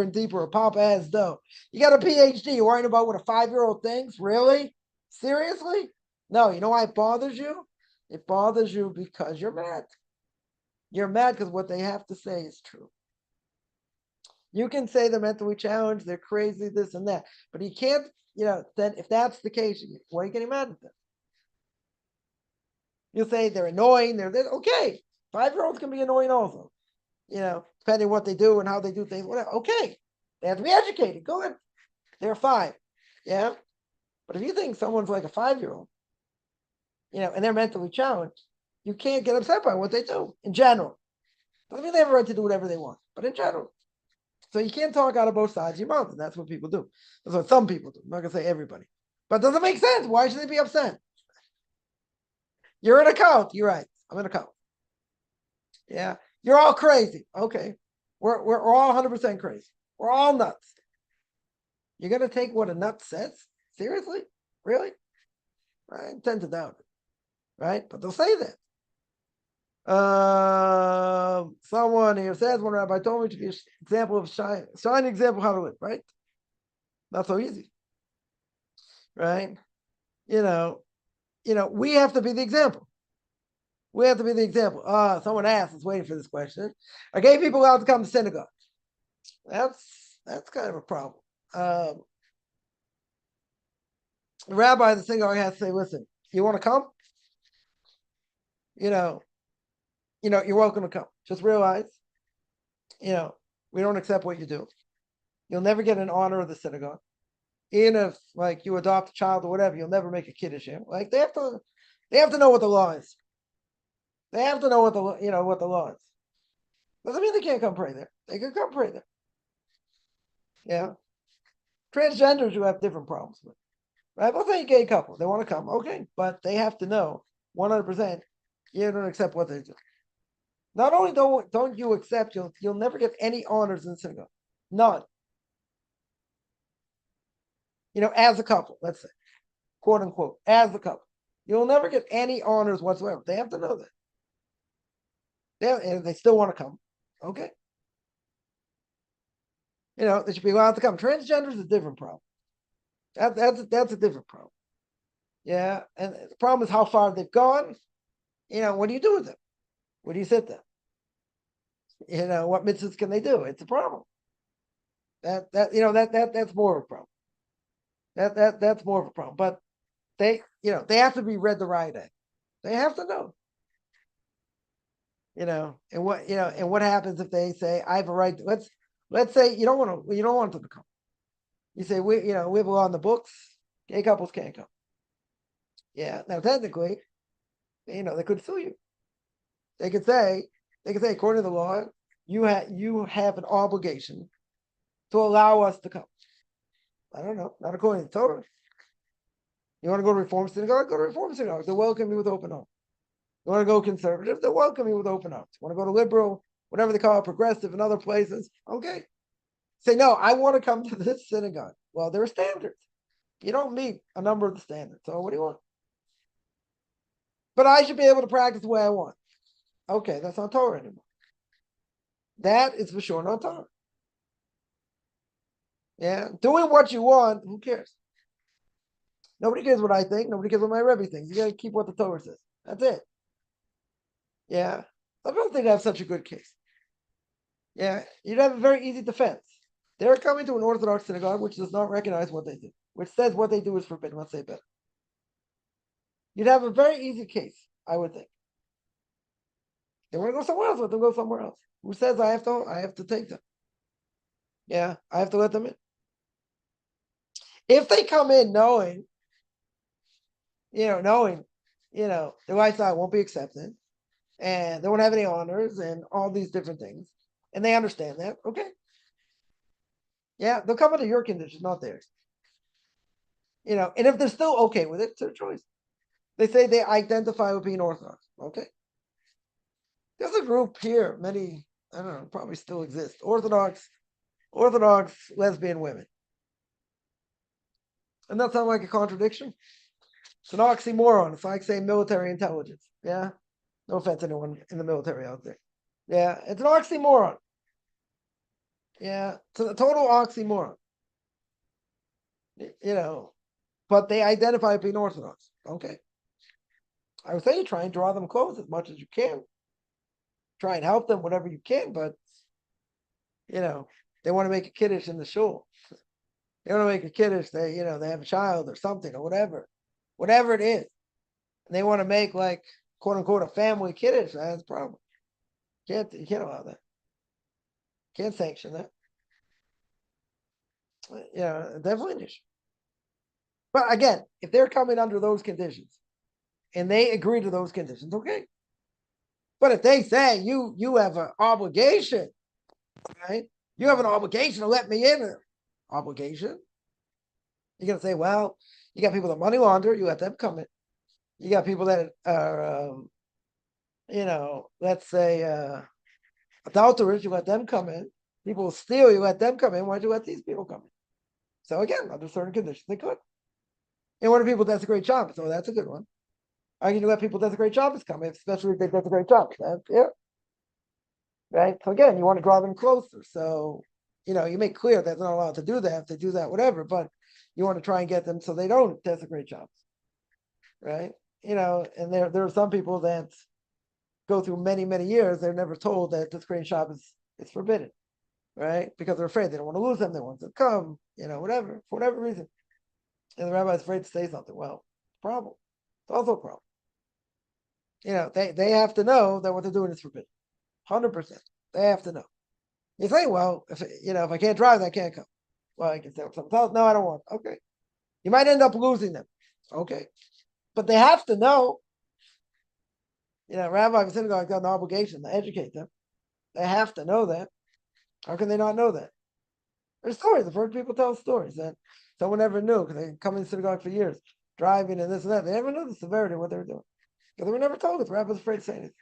and deeper, or pop ass dough. You got a PhD, you're worrying about what a 5-year-old thinks? Really? Seriously? No, you know why it bothers you? It bothers you because you're mad. You're mad because what they have to say is true. You can say they're mentally challenged, they're crazy, this and that, but you can't, then if that's the case, why are you getting mad at them? You say they're annoying, they're this, okay. 5-year-olds can be annoying also, depending on what they do and how they do things, whatever. Okay. They have to be educated. Go ahead. They're 5. Yeah. But if you think someone's like a 5-year-old, and they're mentally challenged, you can't get upset by what they do in general. Doesn't mean they have a right to do whatever they want, but in general. So you can't talk out of both sides of your mouth, and that's what people do. That's what some people do. I'm not going to say everybody. But it doesn't make sense. Why should they be upset? You're in a cult. You're right. I'm in a cult. Yeah. You're all crazy. Okay. We're all 100% crazy. We're all nuts. You're going to take what a nut says? Seriously? Really? I tend to doubt it. Right? But they'll say that. Someone here says, one rabbi told me to be an example of shining example of how to live, right? Not so easy. Right? We have to be the example. We have to be the example. Someone asked, is waiting for this question. Are gay people allowed to come to synagogue? That's kind of a problem. The rabbi of the synagogue has to say, listen, you want to come? You're welcome to come. Just realize, we don't accept what you do. You'll never get an honor of the synagogue. Even if, like, you adopt a child or whatever, you'll never make a kiddush here. Like, they have to know what the law is. They have to know what the law is. Doesn't mean they can't come pray there. They can come pray there. Yeah. Transgenders you have different problems with. Right? Let's say a gay couple, they want to come, okay, but they have to know 100% you don't accept what they do. Not only don't you accept, you'll never get any honors in the synagogue. None. As a couple, let's say, quote unquote, as a couple. You'll never get any honors whatsoever. They have to know that. And they still want to come. Okay. They should be allowed to come. Transgender is a different problem. That's a different problem. Yeah. And the problem is how far they've gone. What do you do with them? Where do you sit them? What mitzvahs can they do? It's a problem. That's more of a problem. That's more of a problem. But they have to be read the right way. They have to know. And what happens if they say, I have a right to, let's say you don't want them to come. You say we have a law in the books, gay couples can't come. Yeah. Now technically, they could sue you. They could say, according to the law, you have an obligation to allow us to come. I don't know, not according to Torah. You want to go to Reform synagogue? Go to Reform synagogue. They welcome you with open arms. You want to go conservative? They welcome you with open arms. You want to go to liberal, whatever they call it, progressive in other places? Okay. Say, no, I want to come to this synagogue. Well, there are standards. You don't meet a number of the standards. So what do you want? But I should be able to practice the way I want. Okay, that's not Torah anymore. That is for sure not Torah. Yeah, doing what you want, who cares? Nobody cares what I think. Nobody cares what my Rebbe thinks. You got to keep what the Torah says. That's it. Yeah, I don't think I have such a good case. Yeah, you'd have a very easy defense. They're coming to an Orthodox synagogue which does not recognize what they do, which says what they do is forbidden. Let's say better. You'd have a very easy case, I would think. They want to go somewhere else, let them go somewhere else. Who says I have to take them? Yeah, I have to let them in. If they come in knowing their lifestyle won't be accepted, and they won't have any honors and all these different things, and they understand that, okay. Yeah, they'll come under your conditions, not theirs. And if they're still okay with it, it's their choice. They say they identify with being Orthodox. Okay. There's a group here, many, I don't know, probably still exist. Orthodox lesbian women. And that sound like a contradiction? It's an oxymoron. It's like saying military intelligence. Yeah. No offense to anyone in the military out there. Yeah. It's an oxymoron. Yeah. It's a total oxymoron. But they identify as being Orthodox. Okay. I would say try and draw them close as much as you can. Try and help them whatever you can, but they want to make a kiddush in the shul. They want to make a kiddush, they have a child or something or whatever it is. And they want to make like quote unquote a family kiddush. That's a problem. You can't allow that. Can't sanction that. Definitely an issue. But again, if they're coming under those conditions and they agree to those conditions, okay. But if they say you have an obligation, right? You have an obligation to let me in. Obligation. You're gonna say, well, you got people that money launder, you let them come in. You got people that are, let's say adulterers, you let them come in. People steal, you let them come in. Why'd you let these people come in? So again, under certain conditions, they could. And what are people desecrate Shabbos? So that's a good one. Are you gonna let people desecrate Shabbos come in, especially if they desecrate Shabbos? Yeah. Right. So again, you want to draw them closer. So you make clear that they're not allowed to do that. If they do that, whatever. But you want to try and get them so they don't desecrate Shabbos. Right. And there are some people that go through many, many years, they're never told that desecrating Shabbos is forbidden, right? Because they're afraid they don't want to lose them, they want them to come, whatever, for whatever reason. And the rabbi's afraid to say something. Well, problem. It's also a problem. They have to know that what they're doing is forbidden. 100%. They have to know. You say, well, if I can't drive, I can't come. Well, I can say something else. No, I don't want. Okay. You might end up losing them. Okay. But they have to know. Rabbi of synagogue got an obligation to educate them. They have to know that. How can they not know that? There's stories. The first people tell stories that someone never knew because they come in synagogue for years, driving and this and that. They never knew the severity of what they were doing because they were never told it. The rabbi was afraid to say anything.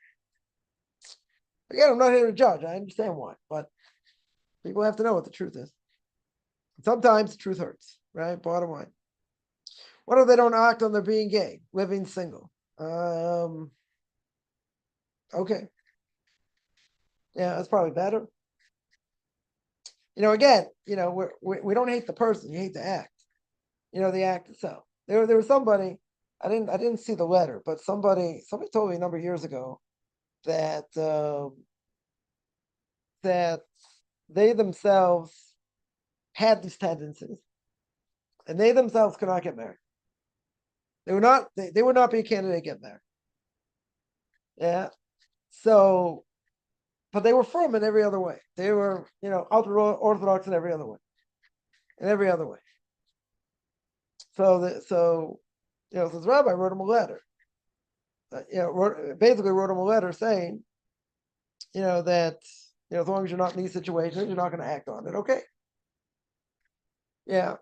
Again, I'm not here to judge. I understand why, but people have to know what the truth is. Sometimes the truth hurts, right? Bottom line. What if they don't act on their being gay, living single? Okay. Yeah, that's probably better. Again, we don't hate the person, you hate the act. The act itself. There was somebody, I didn't see the letter, but somebody told me a number of years ago that that they themselves had these tendencies, and they themselves could not get married. They would not be a candidate to get married. Yeah. So, but they were firm in every other way. They were, ultra Orthodox in every other way. In every other way. So this rabbi wrote him a letter. Basically wrote him a letter saying, that, as long as you're not in these situations, you're not going to act on it. Okay. Yeah.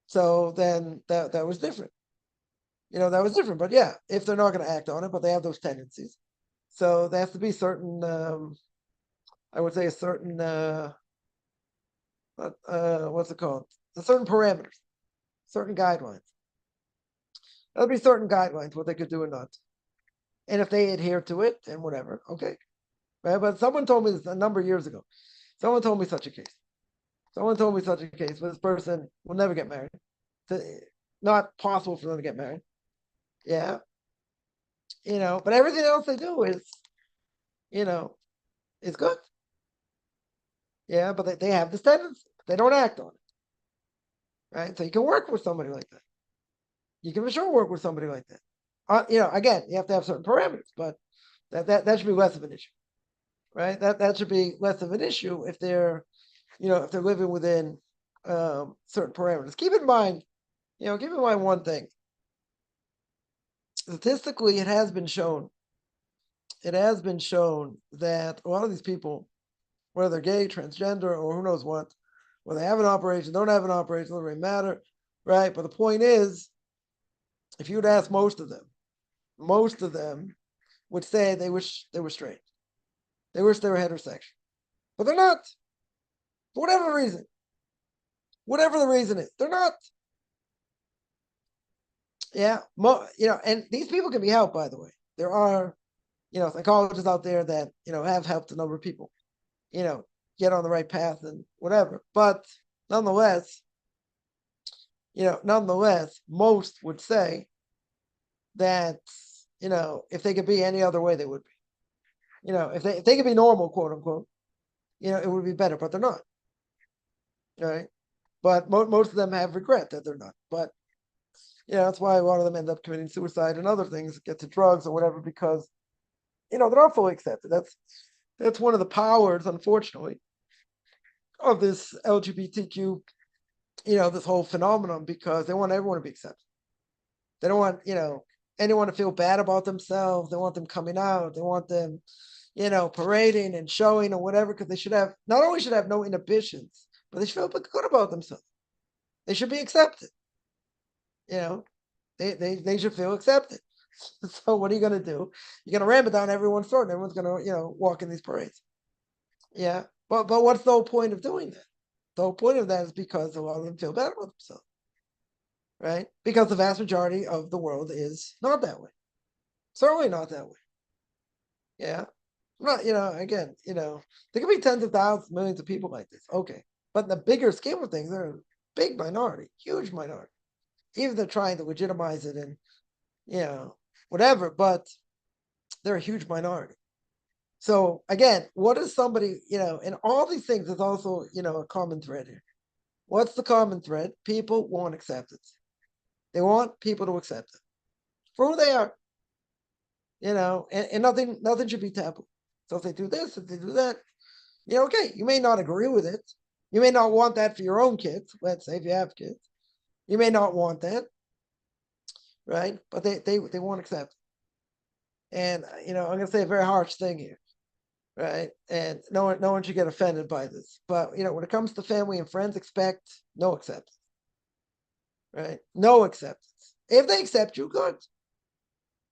So then that was different. That was different. But yeah, if they're not going to act on it, but they have those tendencies. So there has to be certain, I would say a certain, what's it called? The certain parameters, certain guidelines. There'll be certain guidelines, what they could do or not. And if they adhere to it, then whatever, okay. Right? But someone told me this a number of years ago. Someone told me such a case. Someone told me such a case where this person will never get married. It's not possible for them to get married. Yeah. But everything else they do is good. Yeah, but they have this tendency. They don't act on it. Right? So you can work with somebody like that. You can for sure work with somebody like that. Again, you have to have certain parameters, but that should be less of an issue. Right? That should be less of an issue if they're living within certain parameters. Keep in mind one thing. Statistically, it has been shown that a lot of these people, whether they're gay, transgender, or who knows what, whether they have an operation, don't have an operation, doesn't really matter, right? But the point is, if you would ask most of them would say they wish they were straight. They wish they were heterosexual. But they're not. For whatever the reason. Whatever the reason is, they're not. Yeah. And these people can be helped, by the way. There are, psychologists out there that, have helped a number of people, get on the right path and whatever. But nonetheless, most would say that, if they could be any other way, they would be. If they could be normal, quote unquote, it would be better, but they're not. Right? But most of them have regret that they're not. But that's why a lot of them end up committing suicide and other things, get to drugs or whatever, because they're not fully accepted. That's one of the powers, unfortunately, of this LGBTQ, this whole phenomenon, because they want everyone to be accepted. They don't want, anyone to feel bad about themselves. They want them coming out. They want them, parading and showing or whatever, because they should have, not only should have no inhibitions, but they should feel good about themselves. They should be accepted. They should feel accepted. So what are you going to do? You're going to ram it down everyone's throat, and everyone's going to, walk in these parades. Yeah. But what's the whole point of doing that? The whole point of that is because a lot of them feel bad about themselves. Right? Because the vast majority of the world is not that way. Certainly not that way. Yeah. Not, again, there could be tens of thousands, millions of people like this. Okay. But in the bigger scheme of things, they're a big minority, huge minority. Even they're trying to legitimize it and, whatever, but they're a huge minority. So again, what is somebody, in all these things, there's also, a common thread here. What's the common thread? People want acceptance. They want people to accept them for who they are. And nothing should be taboo. So if they do this, if they do that, okay, you may not agree with it. You may not want that for your own kids. Let's say if you have kids, you may not want that, right? But they want acceptance. And I'm going to say a very harsh thing here, right? And no one should get offended by this. But when it comes to family and friends, expect no acceptance, right? No acceptance. If they accept you, good.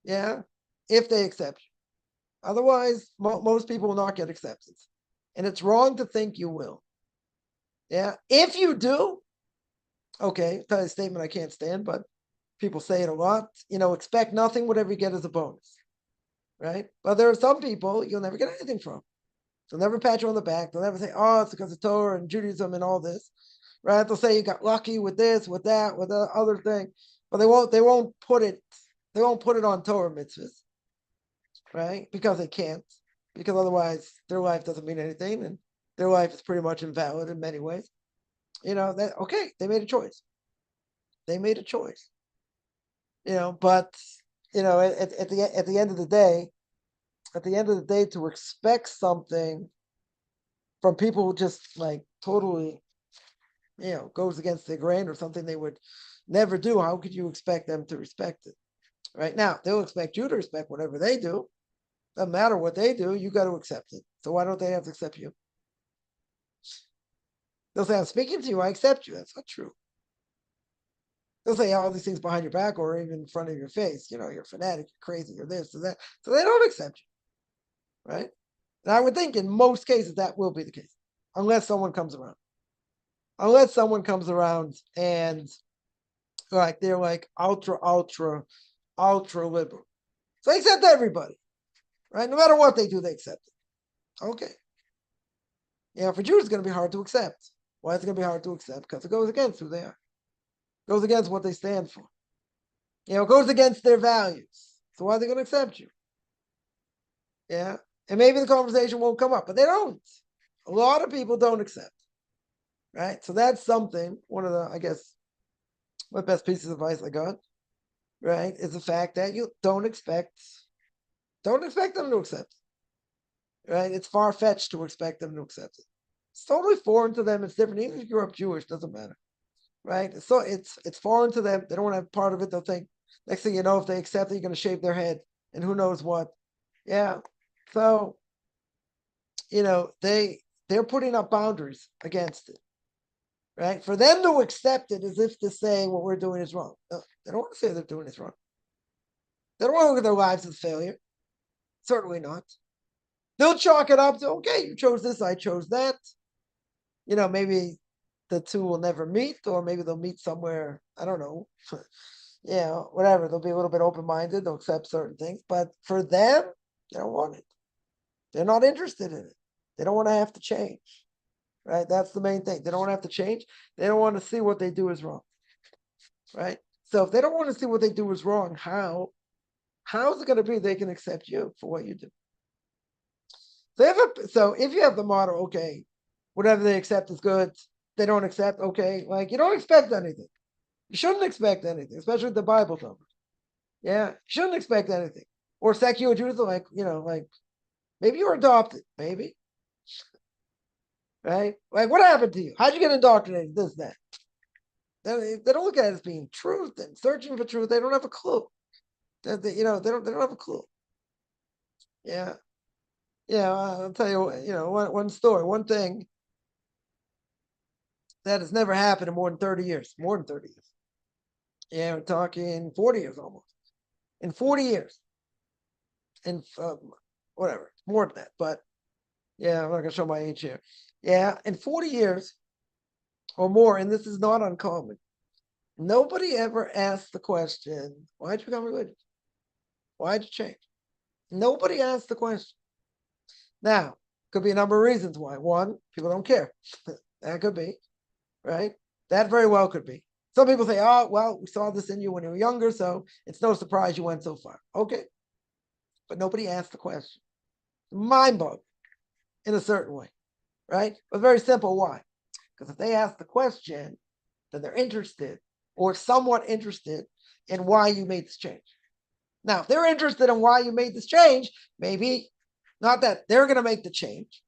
Yeah, if they accept you. Otherwise, most people will not get acceptance, and it's wrong to think you will. Yeah, if you do, okay, tell you a statement I can't stand, but people say it a lot. Expect nothing. Whatever you get is a bonus, right? But there are some people you'll never get anything from. They'll never pat you on the back. They'll never say, "Oh, it's because of Torah and Judaism and all this," right? They'll say you got lucky with this, with that, with the other thing, but they won't put it. They won't put it on Torah mitzvahs, right? Because they can't. Because otherwise, their life doesn't mean anything, and their life is pretty much invalid in many ways. That okay, they made a choice. They made a choice. But at the end of the day, to expect something from people who just like totally, goes against the grain or something they would never do, how could you expect them to respect it? Right now, they'll expect you to respect whatever they do. Doesn't matter what they do, you got to accept it. So why don't they have to accept you? They'll say, I'm speaking to you, I accept you. That's not true. They'll say all these things behind your back or even in front of your face. You're a fanatic, you're crazy, you're this, or that. So they don't accept you, right? And I would think in most cases that will be the case, unless someone comes around. Unless someone comes around and they're like ultra, ultra, ultra liberal. So they accept everybody, right? No matter what they do, they accept it. Okay. For Jews, it's going to be hard to accept. Why is it going to be hard to accept? Because it goes against who they are. It goes against what they stand for. It goes against their values. So why are they going to accept you? Yeah. And maybe the conversation won't come up, but they don't. A lot of people don't accept. Right. So that's something, one of the, I guess, my best pieces of advice I got, right, is the fact that you don't expect them to accept it. Right. It's far-fetched to expect them to accept it. It's totally foreign to them. It's different. Even if you grew up Jewish, doesn't matter. Right. So it's foreign to them. They don't want to have part of it. They'll think next thing you know, if they accept it, you're going to shave their head and who knows what. Yeah. So, they're putting up boundaries against it. Right? For them to accept it as if to say what we're doing is wrong. No, they don't want to say they're doing is wrong. They don't want to look at their lives as failure. Certainly not. They'll chalk it up to, okay, you chose this, I chose that. Maybe the two will never meet, or maybe they'll meet somewhere, I don't know. Whatever. They'll be a little bit open-minded. They'll accept certain things. But for them, they don't want it. They're not interested in it. They don't want to have to change. Right? That's the main thing. They don't want to have to change. They don't want to see what they do is wrong. Right? So if they don't want to see what they do is wrong, how is it going to be they can accept you for what you do? So if you have the motto, okay, whatever they accept is good, they don't accept, okay, you don't expect anything. You shouldn't expect anything, especially with the Bible numbers. Yeah, you shouldn't expect anything. Or secular Jews, maybe you were adopted, maybe. Right? What happened to you? How'd you get indoctrinated? This, that. They don't look at it as being truth and searching for truth. They don't have a clue. They don't have a clue. Yeah. I'll tell you, one story, one thing that has never happened in more than 30 years. More than 30 years. Yeah, we're talking 40 years almost. In 40 years. In whatever, more than that. But yeah, I'm not gonna show my age here. Yeah, in 40 years or more, and this is not uncommon. Nobody ever asked the question, why'd you become religious? Why'd you change? Nobody asked the question. Now, could be a number of reasons why. One, people don't care. That could be, right? That very well could be. Some people say, oh, well, we saw this in you when you were younger, so it's no surprise you went so far. Okay. But nobody asked the question. Mind-boggling in a certain way, right? But very simple. Why? Because if they ask the question, then they're interested or somewhat interested in why you made this change. Now, if they're interested in why you made this change, maybe not that they're going to make the change,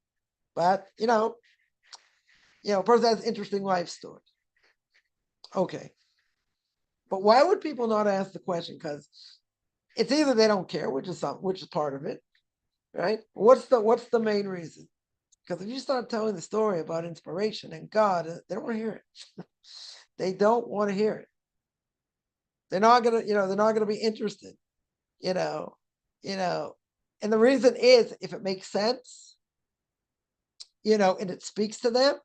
but, a person has an interesting life story. Okay. But why would people not ask the question? Because it's either they don't care, which is part of it, right? What's the main reason? Because if you start telling the story about inspiration and God, they don't want to hear it. They don't want to hear it. They're not gonna, they're not gonna be interested. You know, you know, and the reason is if it makes sense, and it speaks to them,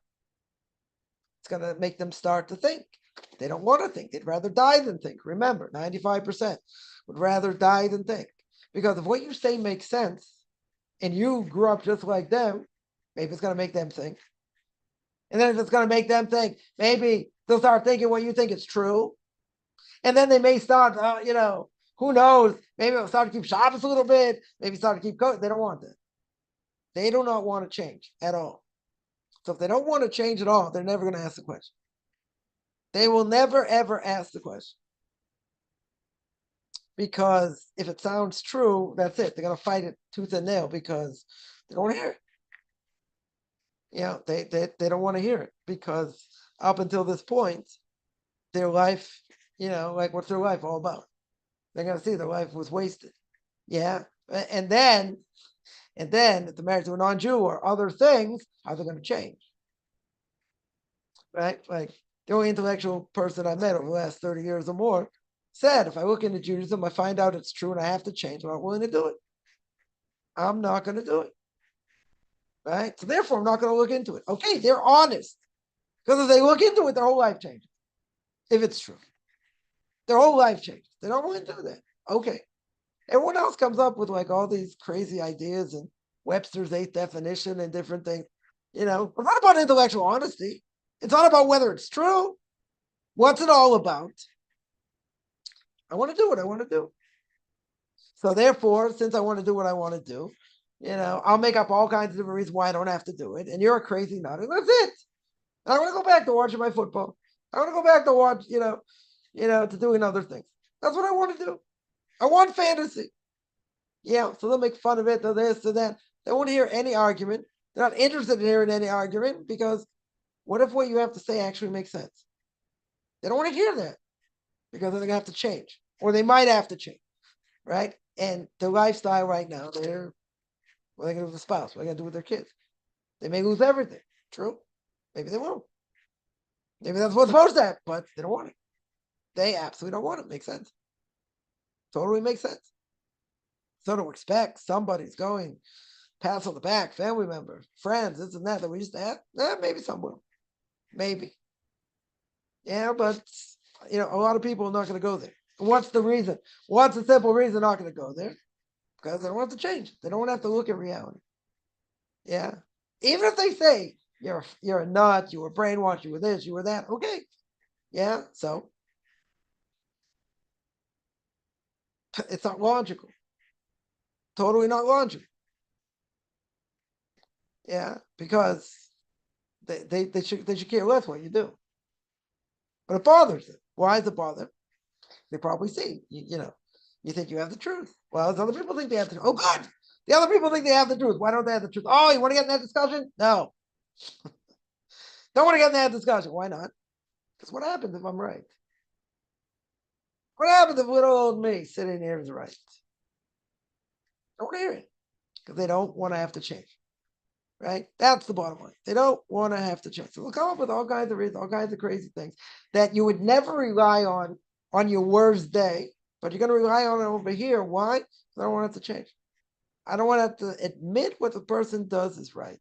it's gonna make them start to think. They don't want to think. They'd rather die than think. Remember, 95% would rather die than think. Because if what you say makes sense and you grew up just like them, maybe it's going to make them think. And then if it's going to make them think, maybe they'll start thinking what you think is true. And then they may start, who knows? Maybe they'll start to keep Shabbos a little bit. Maybe start to keep cooking. They don't want that. They do not want to change at all. So if they don't want to change at all, they're never going to ask the question. They will never, ever ask the question. Because if it sounds true, that's it. They're going to fight it tooth and nail because they don't want to hear it. They don't want to hear it because up until this point, their life, what's their life all about? They're going to see their life was wasted. Yeah. And then if they're married to a non-Jew or other things, how they're going to change? Right? Like the only intellectual person I met over the last 30 years or more said, if I look into Judaism, I find out it's true and I have to change. I'm not willing to do it. I'm not going to do it. Right? So therefore, I'm not going to look into it. Okay, they're honest. Because if they look into it, their whole life changes. If it's true. Their whole life changes. They don't want to do that. Okay. Everyone else comes up with like all these crazy ideas and Webster's eighth definition and different things. It's not about intellectual honesty. It's not about whether it's true. What's it all about? I want to do what I want to do. So therefore, since I want to do what I want to do, I'll make up all kinds of different reasons why I don't have to do it. And you're a crazy nut. And that's it. And I want to go back to watching my football. I want to go back to watch, to doing other things. That's what I want to do. I want fantasy. Yeah, so they'll make fun of it, they'll this, or that. They won't hear any argument. They're not interested in hearing any argument because what if what you have to say actually makes sense? They don't want to hear that because they're going to have to change, or they might have to change, right? And their lifestyle right now, what are they going to do with the spouse? What are they going to do with their kids? They may lose everything. True. Maybe they won't. Maybe that's what's supposed to happen, but they don't want it. They absolutely don't want it. Makes sense. Totally makes sense. So to expect somebody's going pass on the back, family member, friends, this and that we used to have, maybe some will. Maybe. Yeah, but a lot of people are not going to go there. What's the reason? What's the simple reason they're not going to go there? Because they don't want to change. They don't want to have to look at reality. Yeah. Even if they say you're a nut, you were brainwashed, you were this, you were that. Okay. Yeah. So it's not logical. Totally not logical. Yeah, because they should care less what you do. But it bothers them. Why does it bother? They probably see, you think you have the truth. Well, as other people think they have the truth. Oh, good. The other people think they have the truth. Why don't they have the truth? Oh, you want to get in that discussion? No. Don't want to get in that discussion. Why not? Because what happens if I'm right? What happens if little old me sitting here is right? Don't want to hear it. Because they don't want to have to change. Right? That's the bottom line. They don't want to have to change. So they'll come up with all kinds of reasons, all kinds of crazy things that you would never rely on your worst day, but you're going to rely on it over here. Why? Because I don't want it to change. I don't want to have to admit what the person does is right.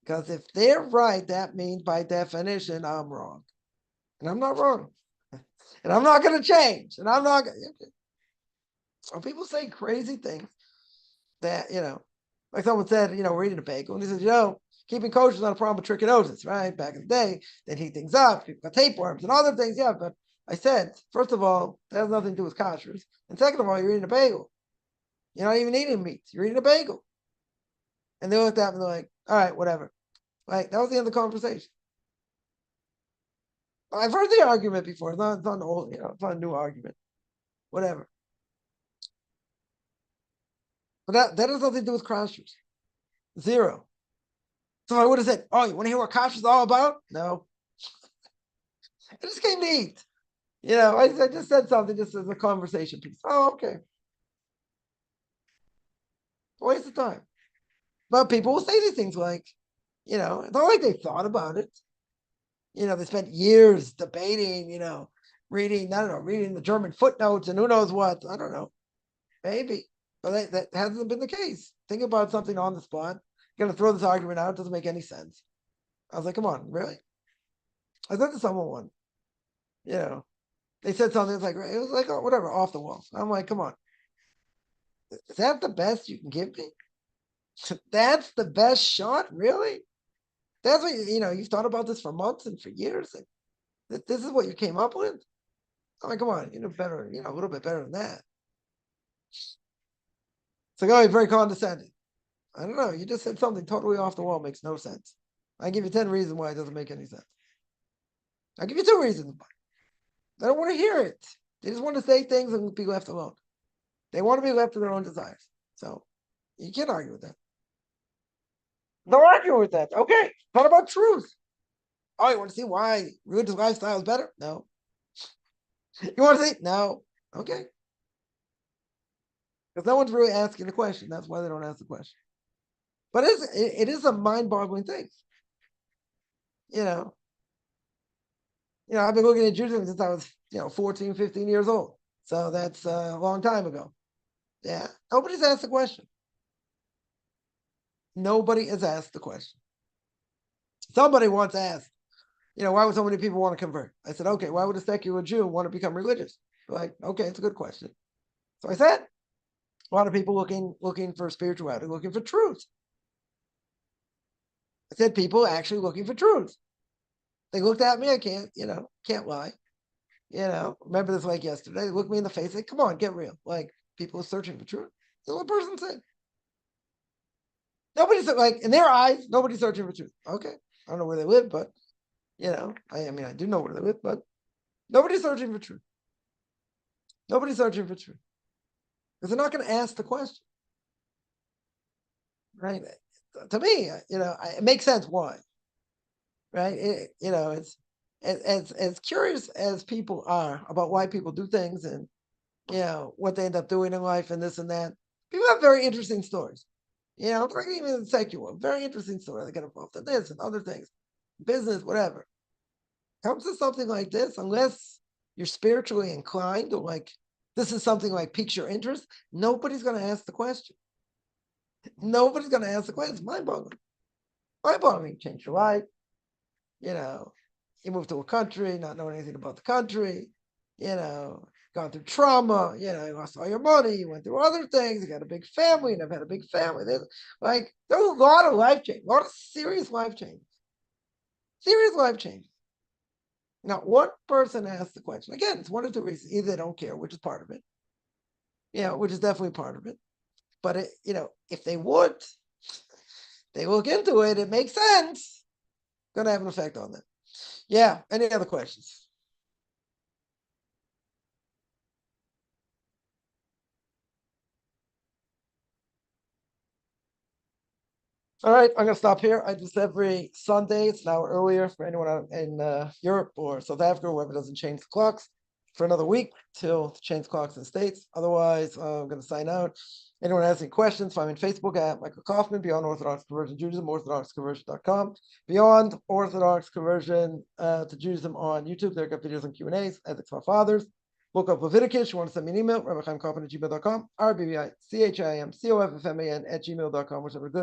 Because if they're right, that means by definition, I'm wrong. And I'm not wrong. And I'm not going to change. And I'm not going to. So people say crazy things that, like someone said, we're eating a bagel. And he says, keeping kosher is not a problem with trichinosis, right? Back in the day, they'd heat things up. People got tapeworms and other things. Yeah, but I said, first of all, that has nothing to do with kosher. And second of all, you're eating a bagel. You're not even eating meat. You're eating a bagel. And they looked at me and they're like, all right, whatever. Right? That was the end of the conversation. I've heard the argument before. It's not an old, it's not a new argument. Whatever. But that has nothing to do with koshers. Zero. So I would have said, oh, you want to hear what kosher is all about? No. I just came to eat. I just said something just as a conversation piece. Oh, okay. A waste of time. But people will say these things like, it's not like they thought about it. They spent years debating, reading, I don't know, reading the German footnotes and who knows what. I don't know. Maybe. But that hasn't been the case. Think about something on the spot. You're going to throw this argument out. It doesn't make any sense. I was like, come on, really? I said to someone one, they said something, it was like, oh, whatever, off the wall. I'm like, come on. Is that the best you can give me? That's the best shot? Really? That's what, you've thought about this for months and for years. And this is what you came up with? I'm like, come on, better, a little bit better than that. It's like, oh, you're very condescending. I don't know. You just said something totally off the wall. Makes no sense. I give you 10 reasons why it doesn't make any sense. I'll give you 2 reasons why. They don't want to hear it. They just want to say things and be left alone. They want to be left to their own desires. So you can't argue with that. Don't argue with that. Okay. What about truth? Oh, you want to see why religious lifestyle is better? No. You want to see? No. Okay. Because no one's really asking the question. That's why they don't ask the question. But it is a mind-boggling thing. I've been looking at Judaism since I was, 14, 15 years old. So that's a long time ago. Yeah. Nobody's asked the question. Nobody has asked the question. Somebody once asked, why would so many people want to convert? I said, okay, why would a secular Jew want to become religious? Like, okay, it's a good question. So I said, a lot of people looking for spirituality, looking for truth. I said, people actually looking for truth. They looked at me. I can't lie. Remember this like yesterday. They looked me in the face. Like, come on, get real. Like, people are searching for truth. That's what the person said. Nobody's like, in their eyes, nobody's searching for truth. Okay. I don't know where they live, but, I do know where they live, but nobody's searching for truth. Nobody's searching for truth. Because they're not going to ask the question. Right? To me, it makes sense why. Right? It's as curious as people are about why people do things and, what they end up doing in life and this and that. People have very interesting stories. Even secular, very interesting story. They get involved in this and other things, business, whatever. Comes to something like this, unless you're spiritually inclined or like this is something like piques your interest, nobody's going to ask the question. Nobody's going to ask the question. It's mind-boggling. Mind-boggling. Change your life. You move to a country, not knowing anything about the country. Gone through trauma, you lost all your money, you went through other things, you got a big family, and I've had a big family. There's a lot of life change, a lot of serious life change. Serious life change. Now, one person asked the question. Again, it's one of 2 reasons. Either they don't care, which is part of it. Which is definitely part of it. But if they would, they look into it, it makes sense. Gonna have an effect on them. Yeah. Any other questions? All right, I'm going to stop here. I do this every Sunday. It's an hour earlier for anyone out in Europe or South Africa, whoever doesn't change the clocks, for another week till to change the clocks in the States. Otherwise, I'm going to sign out. Anyone has any questions, find me on Facebook at Michael Kaufman, Beyond Orthodox Conversion Judaism, orthodoxconversion.com. Beyond Orthodox Conversion to Judaism on YouTube. There, got videos and Q&As, Ethics for Fathers. Book of Leviticus. You want to send me an email, rabbichaimkaufman@gmail.com, RBBICHIMCOFFMAN@gmail.com, whichever good.